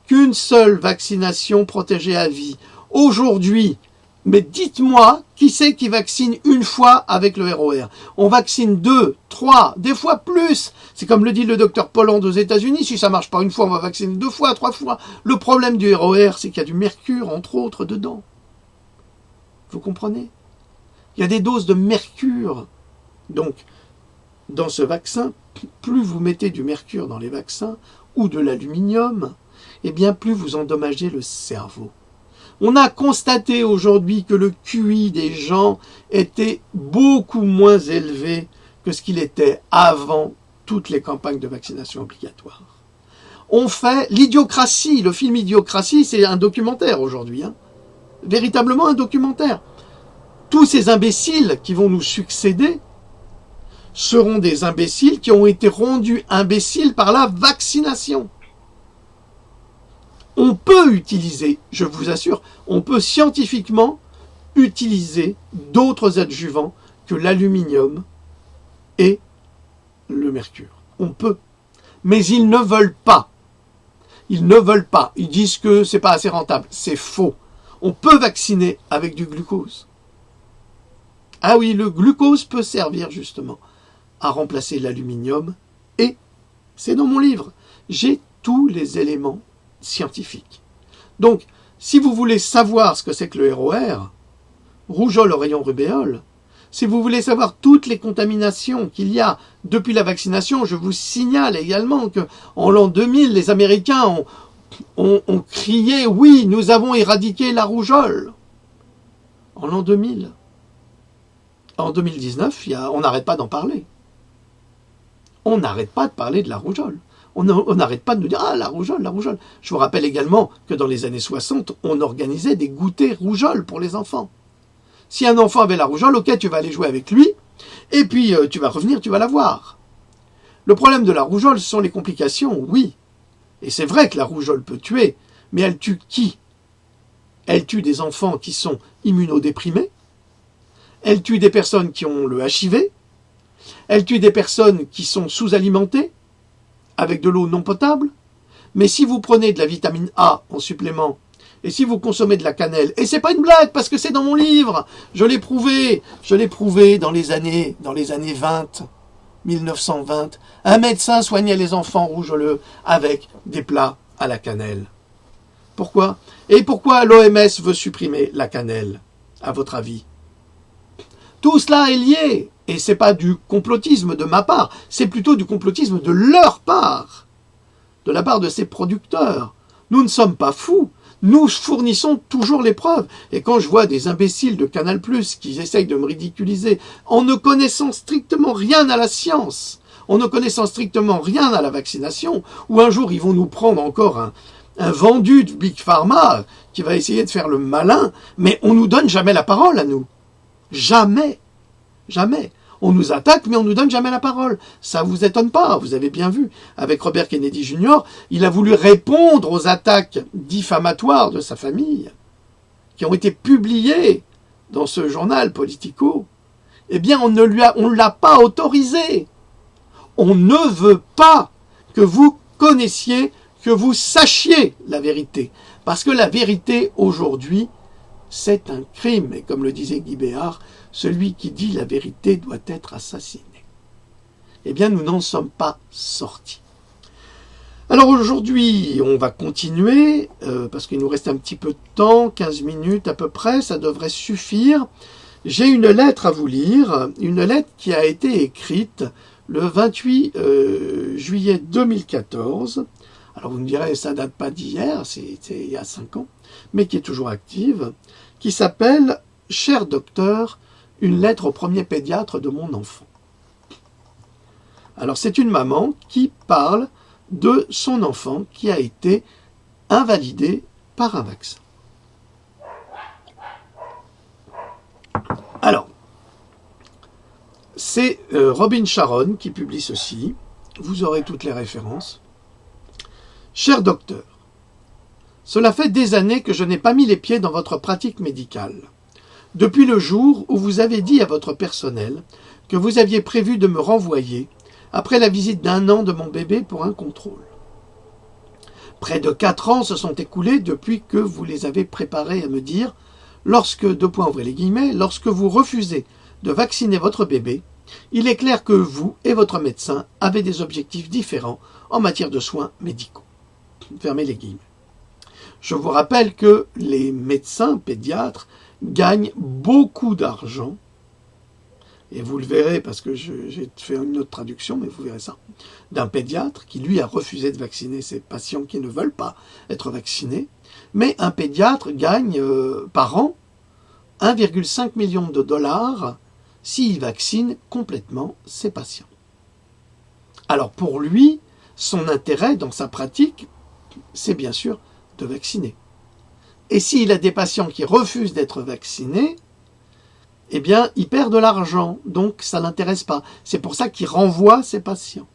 Speaker 1: qu'une seule vaccination protégeait à vie. Aujourd'hui, mais dites-moi, qui c'est qui vaccine une fois avec le ROR? On vaccine 2, 3, des fois plus. C'est comme le dit le docteur Polland aux États-Unis. Si ça marche pas une fois, on va vacciner 2 fois, 3 fois. Le problème du ROR, c'est qu'il y a du mercure, entre autres, dedans. Vous comprenez? Il y a des doses de mercure. Donc, dans ce vaccin, plus vous mettez du mercure dans les vaccins, ou de l'aluminium, eh bien, plus vous endommagez le cerveau. On a constaté aujourd'hui que le QI des gens était beaucoup moins élevé que ce qu'il était avant toutes les campagnes de vaccination obligatoires. On fait l'Idiocratie, le film Idiocratie, c'est un documentaire aujourd'hui, hein. Véritablement un documentaire. Tous ces imbéciles qui vont nous succéder seront des imbéciles qui ont été rendus imbéciles par la vaccination. On peut utiliser, je vous assure, on peut scientifiquement utiliser d'autres adjuvants que l'aluminium et le mercure. On peut. Mais ils ne veulent pas. Ils ne veulent pas. Ils disent que c'est pas assez rentable. C'est faux. On peut vacciner avec du glucose. Ah oui, le glucose peut servir justement à remplacer l'aluminium. Et, c'est dans mon livre, j'ai tous les éléments scientifique. Donc, si vous voulez savoir ce que c'est que le ROR, rougeole, oreillon, rubéole, si vous voulez savoir toutes les contaminations qu'il y a depuis la vaccination, je vous signale également que en l'an 2000, les Américains ont crié « Oui, nous avons éradiqué la rougeole ». En l'an 2000. En 2019, on n'arrête pas d'en parler. On n'arrête pas de parler de la rougeole. On n'arrête pas de nous dire « Ah, la rougeole, la rougeole ». Je vous rappelle également que dans les années 60, on organisait des goûters rougeole pour les enfants. Si un enfant avait la rougeole, ok, tu vas aller jouer avec lui, et puis tu vas revenir, tu vas la voir. Le problème de la rougeole, ce sont les complications, oui. Et c'est vrai que la rougeole peut tuer, mais elle tue qui? Elle tue des enfants qui sont immunodéprimés, elle tue des personnes qui ont le HIV, elle tue des personnes qui sont sous-alimentées, avec de l'eau non potable. Mais si vous prenez de la vitamine A en supplément, et si vous consommez de la cannelle, et c'est pas une blague, parce que c'est dans mon livre, je l'ai prouvé dans les années 20, 1920, un médecin soignait les enfants rougeoleux avec des plats à la cannelle. Pourquoi? Et pourquoi l'OMS veut supprimer la cannelle, à votre avis? Tout cela est lié, et c'est pas du complotisme de ma part, c'est plutôt du complotisme de leur part, de la part de ces producteurs. Nous ne sommes pas fous, nous fournissons toujours les preuves. Et quand je vois des imbéciles de Canal+, qui essayent de me ridiculiser, en ne connaissant strictement rien à la science, en ne connaissant strictement rien à la vaccination, ou un jour ils vont nous prendre encore un vendu de Big Pharma qui va essayer de faire le malin, mais on nous donne jamais la parole à nous. Jamais. Jamais. On nous attaque, mais on nous donne jamais la parole. Ça vous étonne pas, vous avez bien vu. Avec Robert Kennedy Jr., il a voulu répondre aux attaques diffamatoires de sa famille, qui ont été publiées dans ce journal Politico. Eh bien, on ne l'a pas autorisé. On ne veut pas que vous connaissiez, que vous sachiez la vérité. Parce que la vérité, aujourd'hui, c'est un crime. Et comme le disait Guy Béard, celui qui dit la vérité doit être assassiné. Eh bien, nous n'en sommes pas sortis. Alors aujourd'hui, on va continuer, parce qu'il nous reste un petit peu de temps, 15 minutes à peu près, ça devrait suffire. J'ai une lettre à vous lire, une lettre qui a été écrite le 28 juillet 2014. Alors vous me direz, ça date pas d'hier, c'est il y a 5 ans, mais qui est toujours active, qui s'appelle « Cher docteur, une lettre au premier pédiatre de mon enfant ». Alors c'est une maman qui parle de son enfant qui a été invalidé par un vaccin. Alors, c'est Robin Sharon qui publie ceci, vous aurez toutes les références. Cher docteur, cela fait des années que je n'ai pas mis les pieds dans votre pratique médicale. Depuis le jour où vous avez dit à votre personnel que vous aviez prévu de me renvoyer après la visite d'1 an de mon bébé pour un contrôle. Près de 4 ans se sont écoulés depuis que vous les avez préparés à me dire lorsque, lorsque vous refusez de vacciner votre bébé, il est clair que vous et votre médecin avez des objectifs différents en matière de soins médicaux. Fermez les guillemets. Je vous rappelle que les médecins pédiatres gagnent beaucoup d'argent, et vous le verrez parce que j'ai fait une autre traduction, mais vous verrez ça, d'un pédiatre qui lui a refusé de vacciner ses patients qui ne veulent pas être vaccinés, mais un pédiatre gagne par an 1,5 million de dollars s'il vaccine complètement ses patients. Alors pour lui, son intérêt dans sa pratique, c'est bien sûr de vacciner. Et s'il a des patients qui refusent d'être vaccinés, eh bien, il perd de l'argent, donc ça ne l'intéresse pas. C'est pour ça qu'il renvoie ses patients,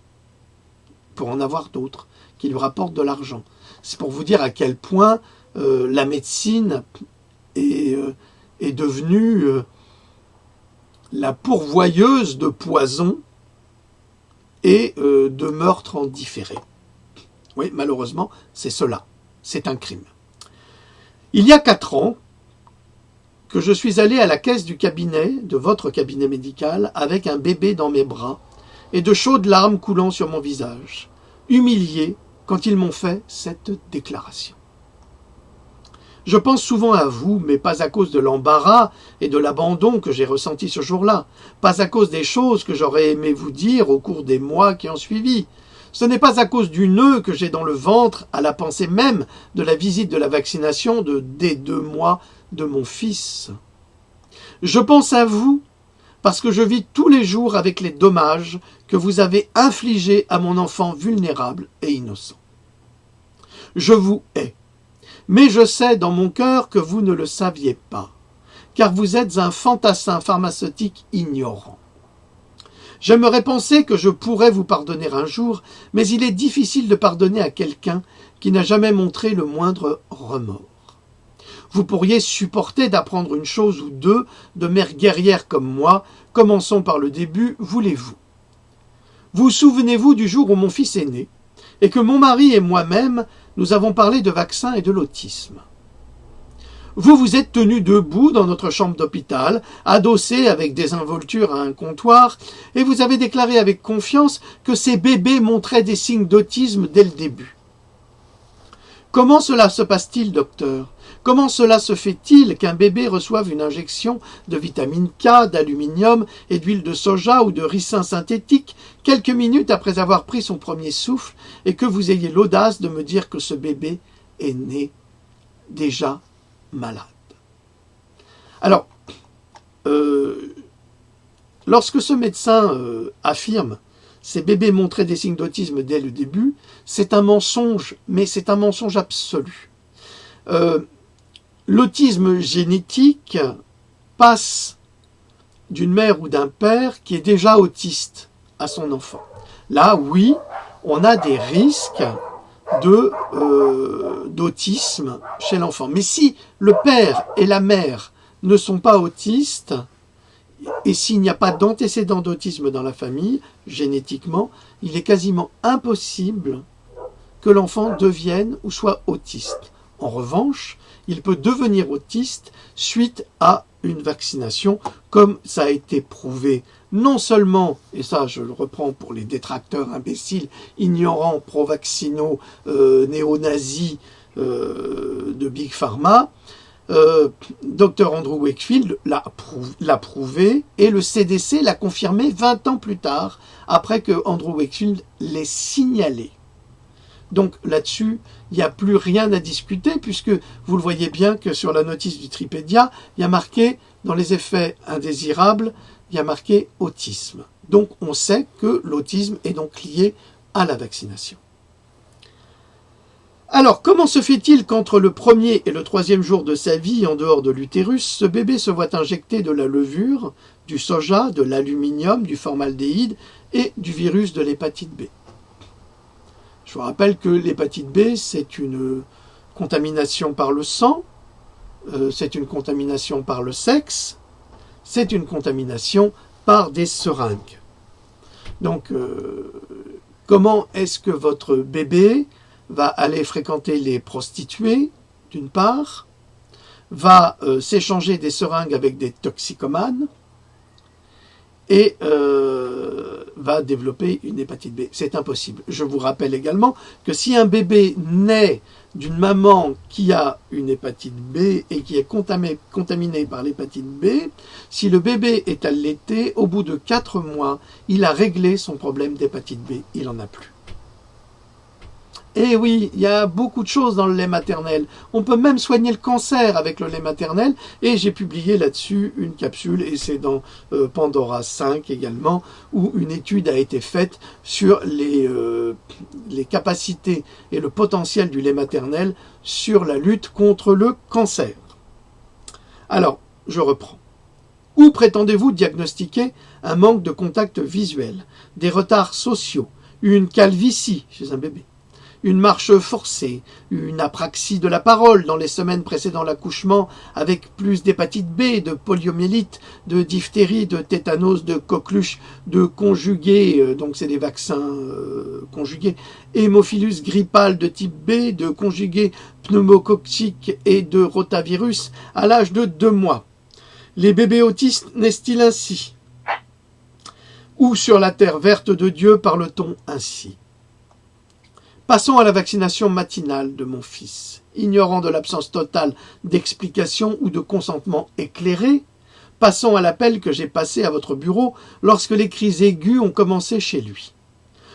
Speaker 1: pour en avoir d'autres, qui lui rapportent de l'argent. C'est pour vous dire à quel point la médecine est devenue la pourvoyeuse de poison et de meurtres en différé. Oui, malheureusement, c'est cela. C'est un crime. Il y a 4 ans que je suis allé à la caisse du cabinet, de votre cabinet médical, avec un bébé dans mes bras et de chaudes larmes coulant sur mon visage, humilié quand ils m'ont fait cette déclaration. Je pense souvent à vous, mais pas à cause de l'embarras et de l'abandon que j'ai ressenti ce jour-là, pas à cause des choses que j'aurais aimé vous dire au cours des mois qui ont suivi. Ce n'est pas à cause du nœud que j'ai dans le ventre à la pensée même de la visite de la vaccination dès 2 mois de mon fils. Je pense à vous parce que je vis tous les jours avec les dommages que vous avez infligés à mon enfant vulnérable et innocent. Je vous hais, mais je sais dans mon cœur que vous ne le saviez pas, car vous êtes un fantassin pharmaceutique ignorant. J'aimerais penser que je pourrais vous pardonner un jour, mais il est difficile de pardonner à quelqu'un qui n'a jamais montré le moindre remords. Vous pourriez supporter d'apprendre une chose ou deux de mères guerrières comme moi. Commençons par le début, voulez-vous. Vous souvenez-vous du jour où mon fils est né et que mon mari et moi-même, nous avons parlé de vaccins et de l'autisme. Vous vous êtes tenu debout dans notre chambre d'hôpital, adossé avec des involtures à un comptoir, et vous avez déclaré avec confiance que ces bébés montraient des signes d'autisme dès le début. Comment cela se passe-t-il, docteur? Comment cela se fait-il qu'un bébé reçoive une injection de vitamine K, d'aluminium et d'huile de soja ou de ricin synthétique quelques minutes après avoir pris son premier souffle et que vous ayez l'audace de me dire que ce bébé est né déjà malade? Alors, lorsque ce médecin affirme ces bébés montraient des signes d'autisme dès le début, c'est un mensonge, mais c'est un mensonge absolu. L'autisme génétique passe d'une mère ou d'un père qui est déjà autiste à son enfant. Là, oui, on a des risques d'autisme chez l'enfant. Mais si le père et la mère ne sont pas autistes, et s'il n'y a pas d'antécédent d'autisme dans la famille, génétiquement, il est quasiment impossible que l'enfant devienne ou soit autiste. En revanche, il peut devenir autiste suite à une vaccination, comme ça a été prouvé non seulement, et ça je le reprends pour les détracteurs imbéciles, ignorants, pro-vaccinaux, néo-nazis de Big Pharma, Dr Andrew Wakefield l'a prouvé et le CDC l'a confirmé 20 ans plus tard, après que Andrew Wakefield l'ait signalé. Donc là-dessus, il n'y a plus rien à discuter, puisque vous le voyez bien que sur la notice du Tripédia, il y a marqué, dans les effets indésirables, il y a marqué autisme. Donc on sait que l'autisme est donc lié à la vaccination. Alors, comment se fait-il qu'entre le premier et le troisième jour de sa vie, en dehors de l'utérus, ce bébé se voit injecter de la levure, du soja, de l'aluminium, du formaldéhyde et du virus de l'hépatite B? Je vous rappelle que l'hépatite B, c'est une contamination par le sang, c'est une contamination par le sexe, c'est une contamination par des seringues. Donc, comment est-ce que votre bébé va aller fréquenter les prostituées, d'une part, va s'échanger des seringues avec des toxicomanes, et va développer une hépatite B? C'est impossible. Je vous rappelle également que si un bébé naît d'une maman qui a une hépatite B et qui est contaminé par l'hépatite B, si le bébé est allaité, au bout de 4 mois, il a réglé son problème d'hépatite B. Il n'en a plus. Et oui, il y a beaucoup de choses dans le lait maternel. On peut même soigner le cancer avec le lait maternel. Et j'ai publié là-dessus une capsule, et c'est dans Pandora 5 également, où une étude a été faite sur les capacités et le potentiel du lait maternel sur la lutte contre le cancer. Alors, je reprends. Où prétendez-vous diagnostiquer un manque de contact visuel, des retards sociaux, une calvitie chez un bébé, une marche forcée, une apraxie de la parole dans les semaines précédant l'accouchement, avec plus d'hépatite B, de poliomyélite, de diphtérie, de tétanos, de coqueluche, de conjugués, donc c'est des vaccins conjugués, hémophilus grippal de type B, de conjugués pneumococciques et de rotavirus à l'âge de 2 mois. Les bébés autistes naissent-ils ainsi? Ou sur la terre verte de Dieu parle-t-on ainsi? Passons à la vaccination matinale de mon fils. Ignorant de l'absence totale d'explication ou de consentement éclairé, passons à l'appel que j'ai passé à votre bureau lorsque les cris aigus ont commencé chez lui.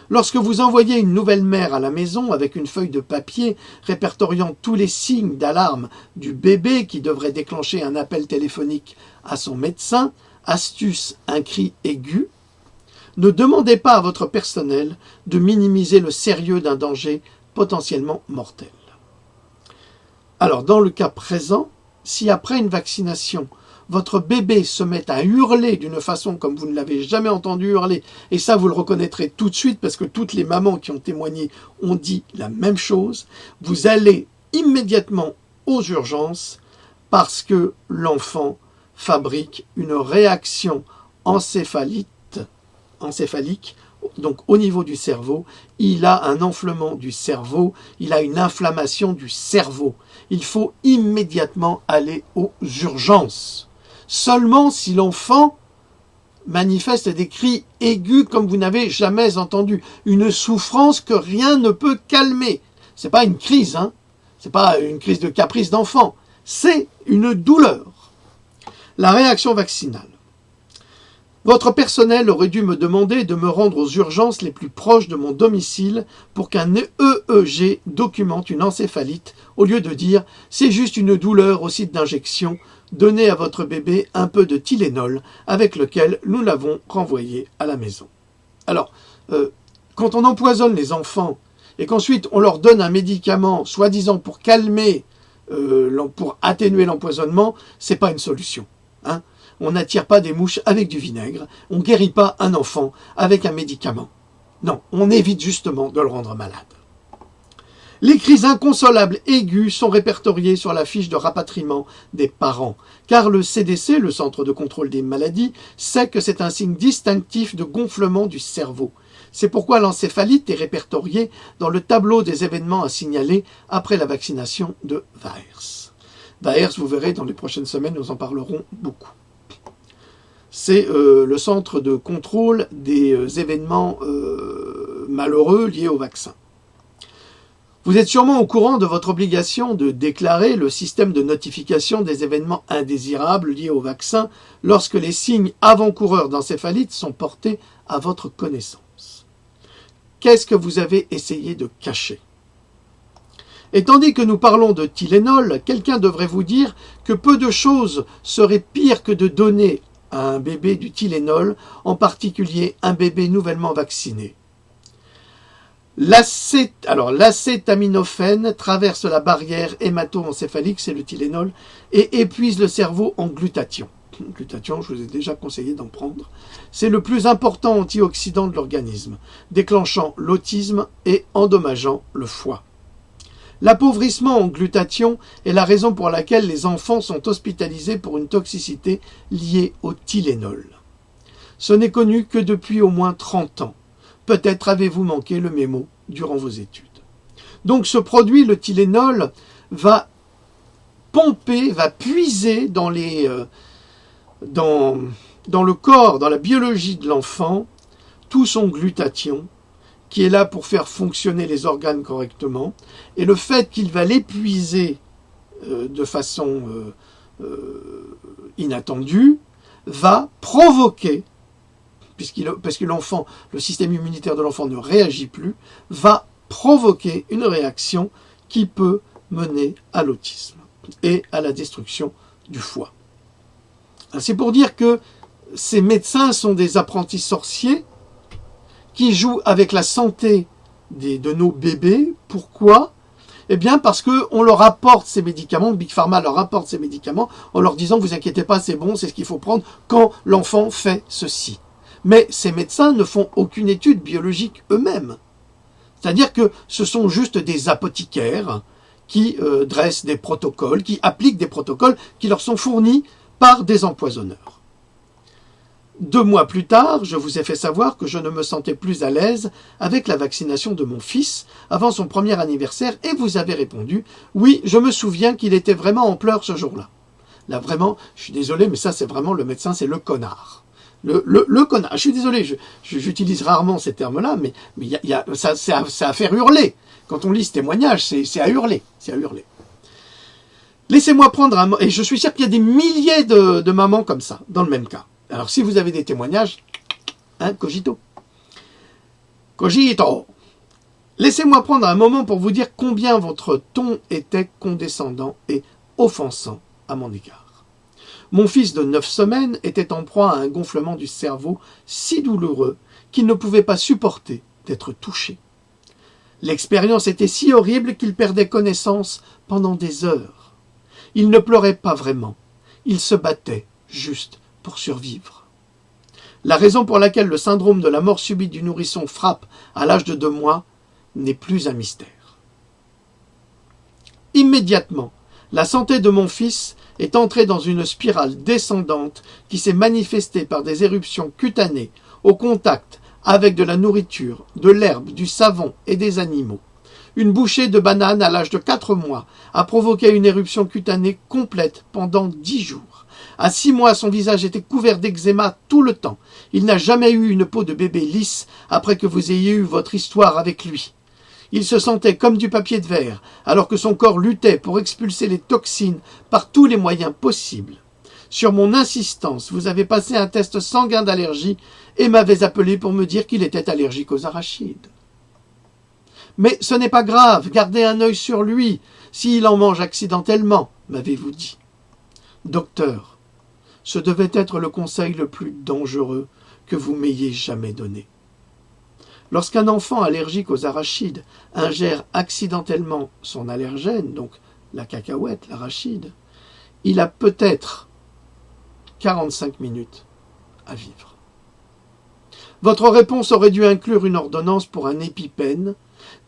Speaker 1: Lorsque vous envoyez une nouvelle mère à la maison avec une feuille de papier répertoriant tous les signes d'alarme du bébé qui devrait déclencher un appel téléphonique à son médecin, astuce, un cri aigu, ne demandez pas à votre personnel de minimiser le sérieux d'un danger potentiellement mortel. Alors, dans le cas présent, si après une vaccination, votre bébé se met à hurler d'une façon comme vous ne l'avez jamais entendu hurler, et ça vous le reconnaîtrez tout de suite parce que toutes les mamans qui ont témoigné ont dit la même chose, vous allez immédiatement aux urgences parce que l'enfant fabrique une réaction encéphalite encéphalique, donc au niveau du cerveau, il a un enflement du cerveau, il a une inflammation du cerveau. Il faut immédiatement aller aux urgences. Seulement si l'enfant manifeste des cris aigus comme vous n'avez jamais entendu, une souffrance que rien ne peut calmer. C'est pas une crise, hein. C'est pas une crise de caprice d'enfant, c'est une douleur. La réaction vaccinale. Votre personnel aurait dû me demander de me rendre aux urgences les plus proches de mon domicile pour qu'un EEG documente une encéphalite, au lieu de dire « c'est juste une douleur au site d'injection, donnez à votre bébé un peu de Tylenol avec lequel nous l'avons renvoyé à la maison ». Alors, quand on empoisonne les enfants et qu'ensuite on leur donne un médicament soi-disant pour calmer, pour atténuer l'empoisonnement, c'est pas une solution, hein. On n'attire pas des mouches avec du vinaigre, on ne guérit pas un enfant avec un médicament. Non, on évite justement de le rendre malade. Les crises inconsolables aiguës sont répertoriées sur la fiche de rapatriement des parents, car le CDC, le Centre de contrôle des maladies, sait que c'est un signe distinctif de gonflement du cerveau. C'est pourquoi l'encéphalite est répertoriée dans le tableau des événements à signaler après la vaccination de VAERS. VAERS, vous verrez, dans les prochaines semaines, nous en parlerons beaucoup. C'est le centre de contrôle des événements malheureux liés au vaccin. Vous êtes sûrement au courant de votre obligation de déclarer le système de notification des événements indésirables liés au vaccin lorsque les signes avant-coureurs d'encéphalite sont portés à votre connaissance. Qu'est-ce que vous avez essayé de cacher ? Et tandis que nous parlons de Tylenol, quelqu'un devrait vous dire que peu de choses seraient pires que de donner à un bébé du Tylenol, en particulier un bébé nouvellement vacciné. L'acétaminophène traverse la barrière hémato-encéphalique, c'est le Tylenol, et épuise le cerveau en glutathion. Glutathion, je vous ai déjà conseillé d'en prendre. C'est le plus important antioxydant de l'organisme, déclenchant l'autisme et endommageant le foie. L'appauvrissement en glutathion est la raison pour laquelle les enfants sont hospitalisés pour une toxicité liée au Tylenol. Ce n'est connu que depuis au moins 30 ans. Peut-être avez-vous manqué le mémo durant vos études. Donc ce produit, le Tylenol, va pomper, va puiser dans le corps, dans la biologie de l'enfant, tout son glutathion, qui est là pour faire fonctionner les organes correctement, et le fait qu'il va l'épuiser de façon inattendue va provoquer, parce que l'enfant, le système immunitaire de l'enfant ne réagit plus, va provoquer une réaction qui peut mener à l'autisme et à la destruction du foie. C'est pour dire que ces médecins sont des apprentis sorciers qui jouent avec la santé de nos bébés. Pourquoi ? Eh bien parce qu'on leur apporte ces médicaments, Big Pharma leur apporte ces médicaments en leur disant « vous inquiétez pas, c'est bon, c'est ce qu'il faut prendre quand l'enfant fait ceci ». Mais ces médecins ne font aucune étude biologique eux-mêmes. C'est-à-dire que ce sont juste des apothicaires qui dressent des protocoles, qui appliquent des protocoles qui leur sont fournis par des empoisonneurs. 2 mois plus tard, je vous ai fait savoir que je ne me sentais plus à l'aise avec la vaccination de mon fils avant son premier anniversaire et vous avez répondu « Oui, je me souviens qu'il était vraiment en pleurs ce jour-là. » Là, vraiment, je suis désolé, mais ça, c'est vraiment le médecin, c'est le connard. Le connard. Je suis désolé, j'utilise rarement ces termes-là, mais ça, c'est à faire hurler. Quand on lit ce témoignage, c'est à hurler. C'est à hurler. Laissez-moi prendre un mot. Et je suis sûr qu'il y a des milliers de mamans comme ça, dans le même cas. Alors, si vous avez des témoignages, hein, cogito. Cogito. Laissez-moi prendre un moment pour vous dire combien votre ton était condescendant et offensant à mon égard. Mon fils de 9 semaines était en proie à un gonflement du cerveau si douloureux qu'il ne pouvait pas supporter d'être touché. L'expérience était si horrible qu'il perdait connaissance pendant des heures. Il ne pleurait pas vraiment, il se battait juste pour survivre. La raison pour laquelle le syndrome de la mort subite du nourrisson frappe à l'âge de 2 mois n'est plus un mystère. Immédiatement, la santé de mon fils est entrée dans une spirale descendante qui s'est manifestée par des éruptions cutanées au contact avec de la nourriture, de l'herbe, du savon et des animaux. Une bouchée de banane à l'âge de 4 mois a provoqué une éruption cutanée complète pendant 10 jours. À 6 mois, son visage était couvert d'eczéma tout le temps. Il n'a jamais eu une peau de bébé lisse après que vous ayez eu votre histoire avec lui. Il se sentait comme du papier de verre, alors que son corps luttait pour expulser les toxines par tous les moyens possibles. Sur mon insistance, vous avez passé un test sanguin d'allergie et m'avez appelé pour me dire qu'il était allergique aux arachides. Mais ce n'est pas grave, gardez un œil sur lui, s'il en mange accidentellement, m'avez-vous dit. Docteur, ce devait être le conseil le plus dangereux que vous m'ayez jamais donné. Lorsqu'un enfant allergique aux arachides ingère accidentellement son allergène, donc la cacahuète, l'arachide, il a peut-être 45 minutes à vivre. Votre réponse aurait dû inclure une ordonnance pour un épipène,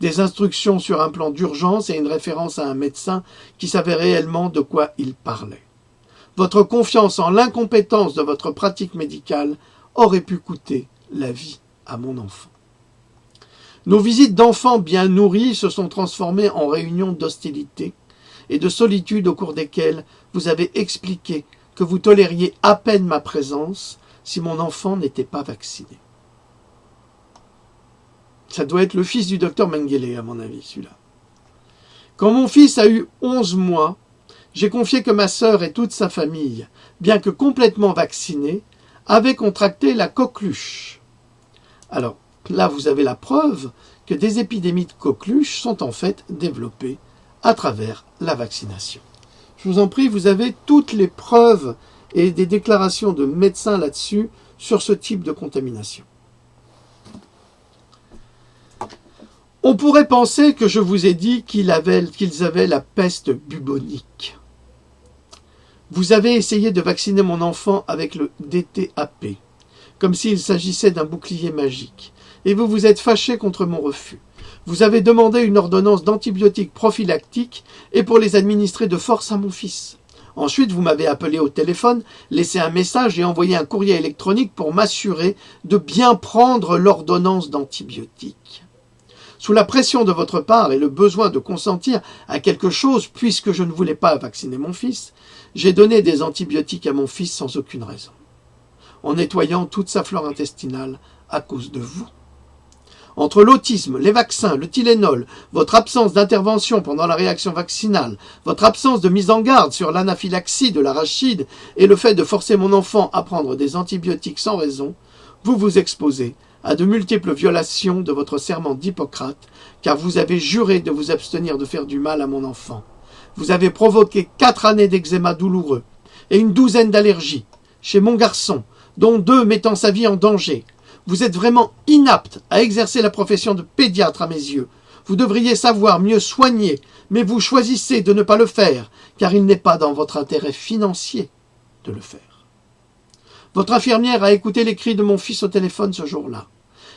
Speaker 1: des instructions sur un plan d'urgence et une référence à un médecin qui savait réellement de quoi il parlait. Votre confiance en l'incompétence de votre pratique médicale aurait pu coûter la vie à mon enfant. Nos visites d'enfants bien nourris se sont transformées en réunions d'hostilité et de solitude au cours desquelles vous avez expliqué que vous tolériez à peine ma présence si mon enfant n'était pas vacciné. Ça doit être le fils du docteur Mengele, à mon avis, celui-là. Quand mon fils a eu 11 mois, j'ai confié que ma sœur et toute sa famille, bien que complètement vaccinés, avaient contracté la coqueluche. Alors, là, vous avez la preuve que des épidémies de coqueluche sont en fait développées à travers la vaccination. Je vous en prie, vous avez toutes les preuves et des déclarations de médecins là-dessus sur ce type de contamination. On pourrait penser que je vous ai dit qu'ils avaient la peste bubonique. Vous avez essayé de vacciner mon enfant avec le DTaP, comme s'il s'agissait d'un bouclier magique, et vous vous êtes fâché contre mon refus. Vous avez demandé une ordonnance d'antibiotiques prophylactiques et pour les administrer de force à mon fils. Ensuite, vous m'avez appelé au téléphone, laissé un message et envoyé un courrier électronique pour m'assurer de bien prendre l'ordonnance d'antibiotiques. Sous la pression de votre part et le besoin de consentir à quelque chose, puisque je ne voulais pas vacciner mon fils, j'ai donné des antibiotiques à mon fils sans aucune raison, en nettoyant toute sa flore intestinale à cause de vous. Entre l'autisme, les vaccins, le Tylenol, votre absence d'intervention pendant la réaction vaccinale, votre absence de mise en garde sur l'anaphylaxie de l'arachide et le fait de forcer mon enfant à prendre des antibiotiques sans raison, vous vous exposez à de multiples violations de votre serment d'Hippocrate, car vous avez juré de vous abstenir de faire du mal à mon enfant. Vous avez provoqué 4 années d'eczéma douloureux et une douzaine d'allergies chez mon garçon, dont 2 mettant sa vie en danger. Vous êtes vraiment inapte à exercer la profession de pédiatre à mes yeux. Vous devriez savoir mieux soigner, mais vous choisissez de ne pas le faire, car il n'est pas dans votre intérêt financier de le faire. Votre infirmière a écouté les cris de mon fils au téléphone ce jour-là,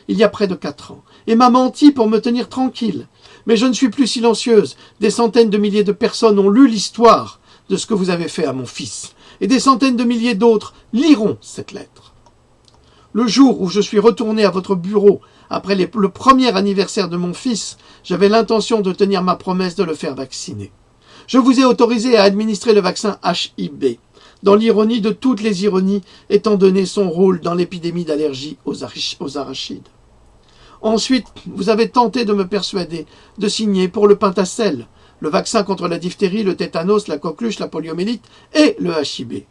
Speaker 1: il y a près de 4 ans, et m'a menti pour me tenir tranquille. Mais je ne suis plus silencieuse. Des centaines de milliers de personnes ont lu l'histoire de ce que vous avez fait à mon fils, et des centaines de milliers d'autres liront cette lettre. Le jour où je suis retourné à votre bureau, après le premier anniversaire de mon fils, j'avais l'intention de tenir ma promesse de le faire vacciner. Je vous ai autorisé à administrer le vaccin HIB, dans l'ironie de toutes les ironies, étant donné son rôle dans l'épidémie d'allergie aux arachides. Ensuite, vous avez tenté de me persuader de signer pour le pentacelle, le vaccin contre la diphtérie, le tétanos, la coqueluche, la poliomyélite et le HIB.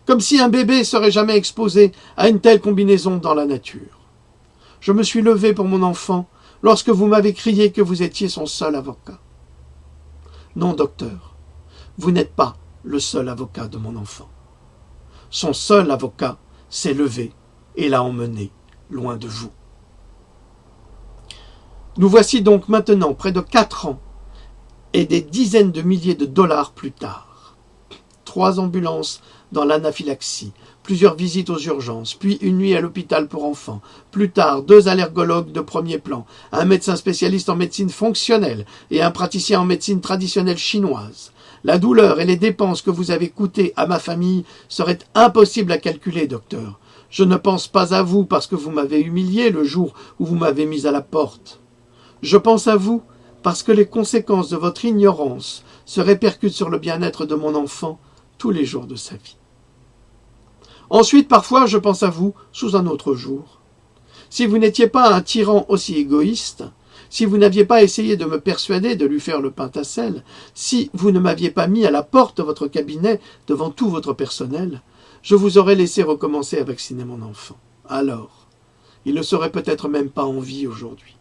Speaker 1: Comme si un bébé serait jamais exposé à une telle combinaison dans la nature. Je me suis levé pour mon enfant lorsque vous m'avez crié que vous étiez son seul avocat. Non, docteur, vous n'êtes pas le seul avocat de mon enfant. Son seul avocat s'est levé et l'a emmené loin de vous. Nous voici donc maintenant près de 4 ans et des dizaines de milliers de dollars plus tard. 3 ambulances dans l'anaphylaxie, plusieurs visites aux urgences, puis une nuit à l'hôpital pour enfants. Plus tard, 2 allergologues de premier plan, un médecin spécialiste en médecine fonctionnelle et un praticien en médecine traditionnelle chinoise. La douleur et les dépenses que vous avez coûtées à ma famille seraient impossibles à calculer, docteur. Je ne pense pas à vous parce que vous m'avez humilié le jour où vous m'avez mis à la porte. Je pense à vous parce que les conséquences de votre ignorance se répercutent sur le bien-être de mon enfant tous les jours de sa vie. Ensuite, parfois, je pense à vous sous un autre jour. Si vous n'étiez pas un tyran aussi égoïste, si vous n'aviez pas essayé de me persuader de lui faire le pain à sel, si vous ne m'aviez pas mis à la porte de votre cabinet devant tout votre personnel, je vous aurais laissé recommencer à vacciner mon enfant. Alors, il ne serait peut-être même pas en vie aujourd'hui.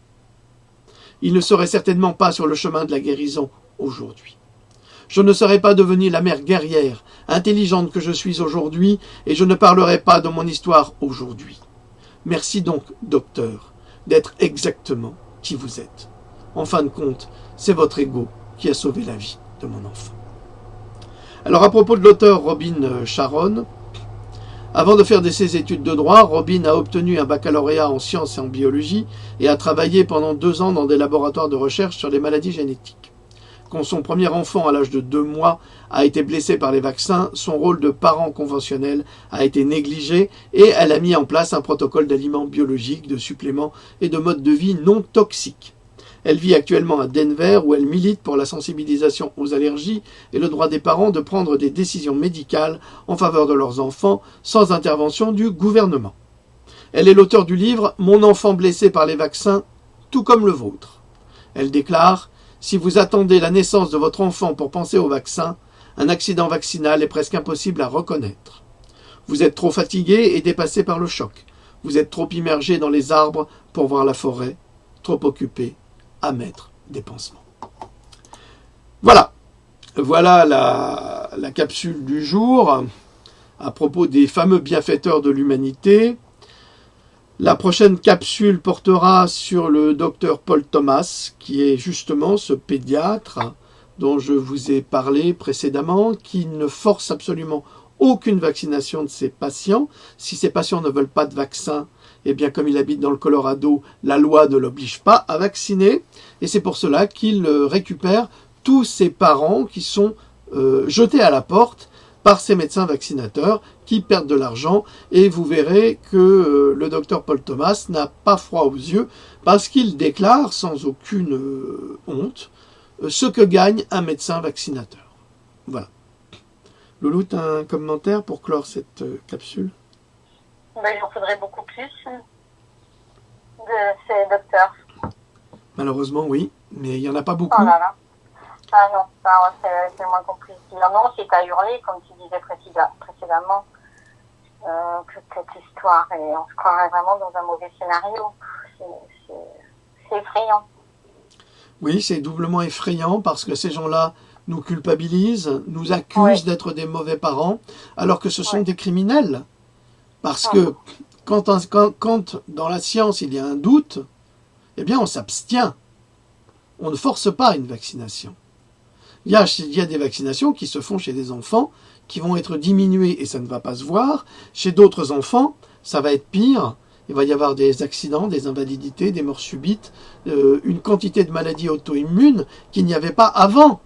Speaker 1: Il ne serait certainement pas sur le chemin de la guérison aujourd'hui. Je ne serais pas devenue la mère guerrière, intelligente que je suis aujourd'hui, et je ne parlerai pas de mon histoire aujourd'hui. Merci donc, docteur, d'être exactement qui vous êtes. En fin de compte, c'est votre ego qui a sauvé la vie de mon enfant. Alors à propos de l'auteur Robin Sharon, avant de faire ses études de droit, Robin a obtenu un baccalauréat en sciences et en biologie et a travaillé pendant 2 ans dans des laboratoires de recherche sur les maladies génétiques. Quand son premier enfant, à l'âge de 2 mois, a été blessé par les vaccins, son rôle de parent conventionnel a été négligé et elle a mis en place un protocole d'aliments biologiques, de suppléments et de modes de vie non toxiques. Elle vit actuellement à Denver où elle milite pour la sensibilisation aux allergies et le droit des parents de prendre des décisions médicales en faveur de leurs enfants sans intervention du gouvernement. Elle est l'auteure du livre « Mon enfant blessé par les vaccins, tout comme le vôtre ». Elle déclare « Si vous attendez la naissance de votre enfant pour penser au vaccin, un accident vaccinal est presque impossible à reconnaître. Vous êtes trop fatigué et dépassé par le choc. Vous êtes trop immergé dans les arbres pour voir la forêt, trop occupé à mettre des pansements. » Voilà. Voilà la capsule du jour à propos des fameux bienfaiteurs de l'humanité. La prochaine capsule portera sur le docteur Paul Thomas, qui est justement ce pédiatre dont je vous ai parlé précédemment, qui ne force absolument aucune vaccination de ses patients. Si ses patients ne veulent pas de vaccin, eh bien, comme il habite dans le Colorado, la loi ne l'oblige pas à vacciner. Et c'est pour cela qu'il récupère tous ses parents qui sont jetés à la porte par ces médecins vaccinateurs qui perdent de l'argent. Et vous verrez que le docteur Paul Thomas n'a pas froid aux yeux parce qu'il déclare sans aucune honte ce que gagne un médecin vaccinateur. Voilà. Loulou, tu as un commentaire pour clore cette capsule?
Speaker 2: Il en faudrait beaucoup plus de ces docteurs.
Speaker 1: Malheureusement, oui, mais il n'y en a pas beaucoup.
Speaker 2: Oh là là. Ah non, c'est le moins compris. Non, c'est à hurler, comme tu disais précédemment, toute cette histoire, et on se croirait vraiment dans un mauvais scénario. C'est effrayant.
Speaker 1: Oui, c'est doublement effrayant parce que ces gens-là nous culpabilisent, nous accusent d'être des mauvais parents, alors que ce sont des criminels. Parce que quand dans la science il y a un doute, eh bien on s'abstient. On ne force pas une vaccination. Il y a des vaccinations qui se font chez des enfants qui vont être diminuées et ça ne va pas se voir. Chez d'autres enfants, ça va être pire. Il va y avoir des accidents, des invalidités, des morts subites, une quantité de maladies auto-immunes qu'il n'y avait pas avant.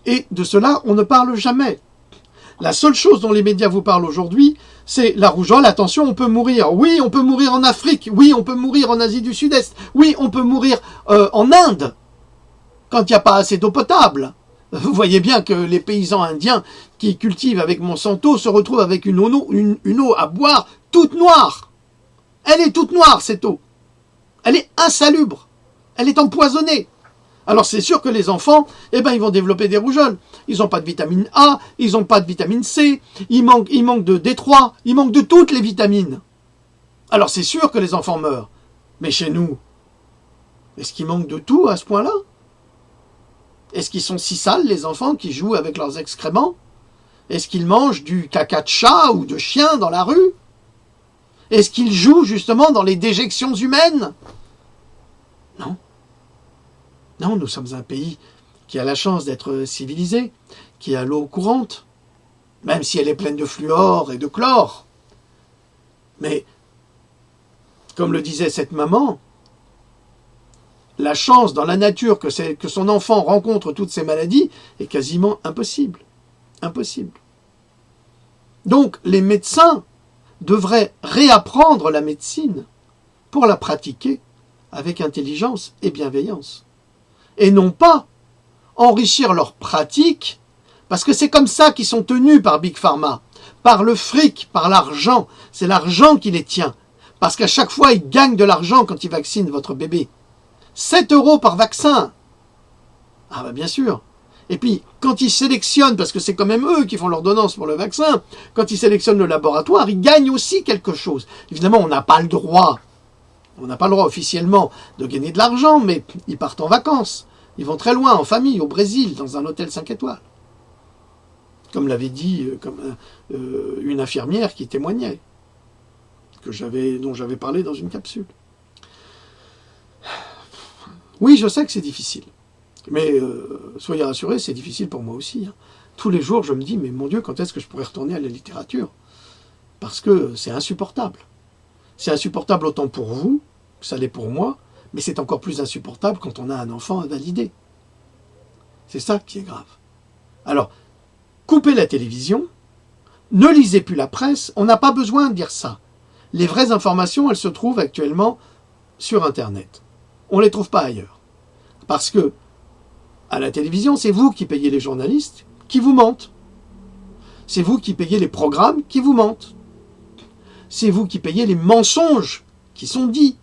Speaker 1: Et de cela, on ne parle jamais. La seule chose dont les médias vous parlent aujourd'hui, c'est la rougeole. Attention, on peut mourir. Oui, on peut mourir en Afrique. Oui, on peut mourir en Asie du Sud-Est. Oui, on peut mourir en Inde, quand il n'y a pas assez d'eau potable. Vous voyez bien que les paysans indiens qui cultivent avec Monsanto se retrouvent avec une eau à boire toute noire. Elle est toute noire, cette eau. Elle est insalubre. Elle est empoisonnée. Alors c'est sûr que les enfants, ils vont développer des rougeoles. Ils n'ont pas de vitamine A, ils n'ont pas de vitamine C, il manque de D3, il manque de toutes les vitamines. Alors c'est sûr que les enfants meurent. Mais chez nous, est-ce qu'il manque de tout à ce point-là? Est-ce qu'ils sont si sales, les enfants, qui jouent avec leurs excréments? Est-ce qu'ils mangent du caca de chat ou de chien dans la rue? Est-ce qu'ils jouent justement dans les déjections humaines? Non. Non, nous sommes un pays qui a la chance d'être civilisé, qui a l'eau courante, même si elle est pleine de fluor et de chlore. Mais, comme le disait cette maman, la chance dans la nature que son enfant rencontre toutes ces maladies est quasiment impossible. Impossible. Donc, les médecins devrait réapprendre la médecine pour la pratiquer avec intelligence et bienveillance. Et non pas enrichir leurs pratiques, parce que c'est comme ça qu'ils sont tenus par Big Pharma, par le fric, par l'argent. C'est l'argent qui les tient, parce qu'à chaque fois, ils gagnent de l'argent quand ils vaccinent votre bébé. 7 € par vaccin. Ah bah bien sûr. Et puis, quand ils sélectionnent, parce que c'est quand même eux qui font l'ordonnance pour le vaccin, quand ils sélectionnent le laboratoire, ils gagnent aussi quelque chose. Évidemment, on n'a pas le droit officiellement de gagner de l'argent, mais ils partent en vacances. Ils vont très loin, en famille, au Brésil, dans un hôtel 5 étoiles. Comme l'avait dit une infirmière qui témoignait, dont j'avais parlé dans une capsule. Oui, je sais que c'est difficile. Mais soyez rassurés, c'est difficile pour moi aussi. Hein. Tous les jours, je me dis, mais mon Dieu, quand est-ce que je pourrais retourner à la littérature? Parce que c'est insupportable. C'est insupportable autant pour vous, que ça l'est pour moi, mais c'est encore plus insupportable quand on a un enfant à valider. C'est ça qui est grave. Alors, coupez la télévision, ne lisez plus la presse, on n'a pas besoin de dire ça. Les vraies informations, elles se trouvent actuellement sur Internet. On ne les trouve pas ailleurs. Parce que, à la télévision, c'est vous qui payez les journalistes qui vous mentent. C'est vous qui payez les programmes qui vous mentent. C'est vous qui payez les mensonges qui sont dits.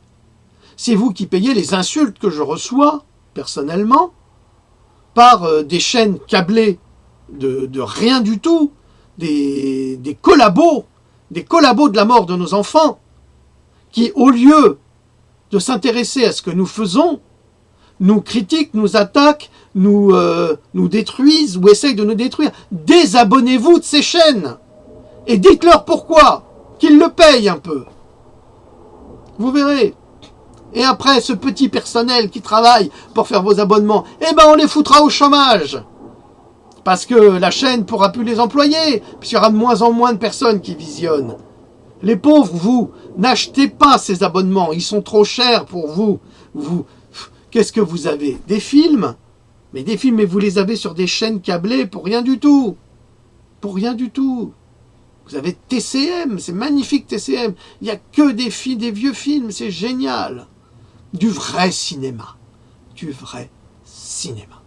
Speaker 1: C'est vous qui payez les insultes que je reçois, personnellement, par des chaînes câblées de rien du tout, des collabos de la mort de nos enfants, qui, au lieu de s'intéresser à ce que nous faisons, nous critiquent, nous attaquent, nous détruisent ou essayent de nous détruire. Désabonnez-vous de ces chaînes et dites-leur pourquoi, qu'ils le payent un peu. Vous verrez. Et après, ce petit personnel qui travaille pour faire vos abonnements, eh ben on les foutra au chômage. Parce que la chaîne ne pourra plus les employer, puisqu'il y aura de moins en moins de personnes qui visionnent. Les pauvres, vous, n'achetez pas ces abonnements, ils sont trop chers pour vous. Qu'est-ce que vous avez? Des films? Mais des films, mais vous les avez sur des chaînes câblées pour rien du tout. Pour rien du tout. Vous avez TCM, c'est magnifique TCM. Il n'y a que des vieux films, c'est génial. Du vrai cinéma. Du vrai cinéma.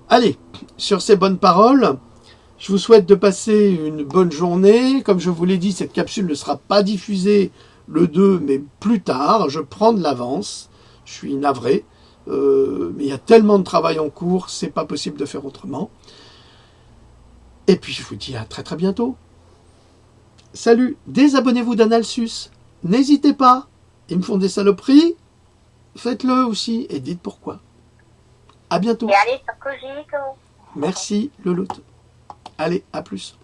Speaker 1: Allez, sur ces bonnes paroles, je vous souhaite de passer une bonne journée. Comme je vous l'ai dit, cette capsule ne sera pas diffusée le 2, mais plus tard. Je prends de l'avance. Je suis navré. Mais il y a tellement de travail en cours, c'est pas possible de faire autrement. Et puis je vous dis à très très bientôt. Salut, désabonnez-vous d'Analsus. N'hésitez pas. Ils me font des saloperies. Faites-le aussi et dites pourquoi. À bientôt.
Speaker 2: Et allez sur Cogito.
Speaker 1: Merci, Leloute. Allez, à plus.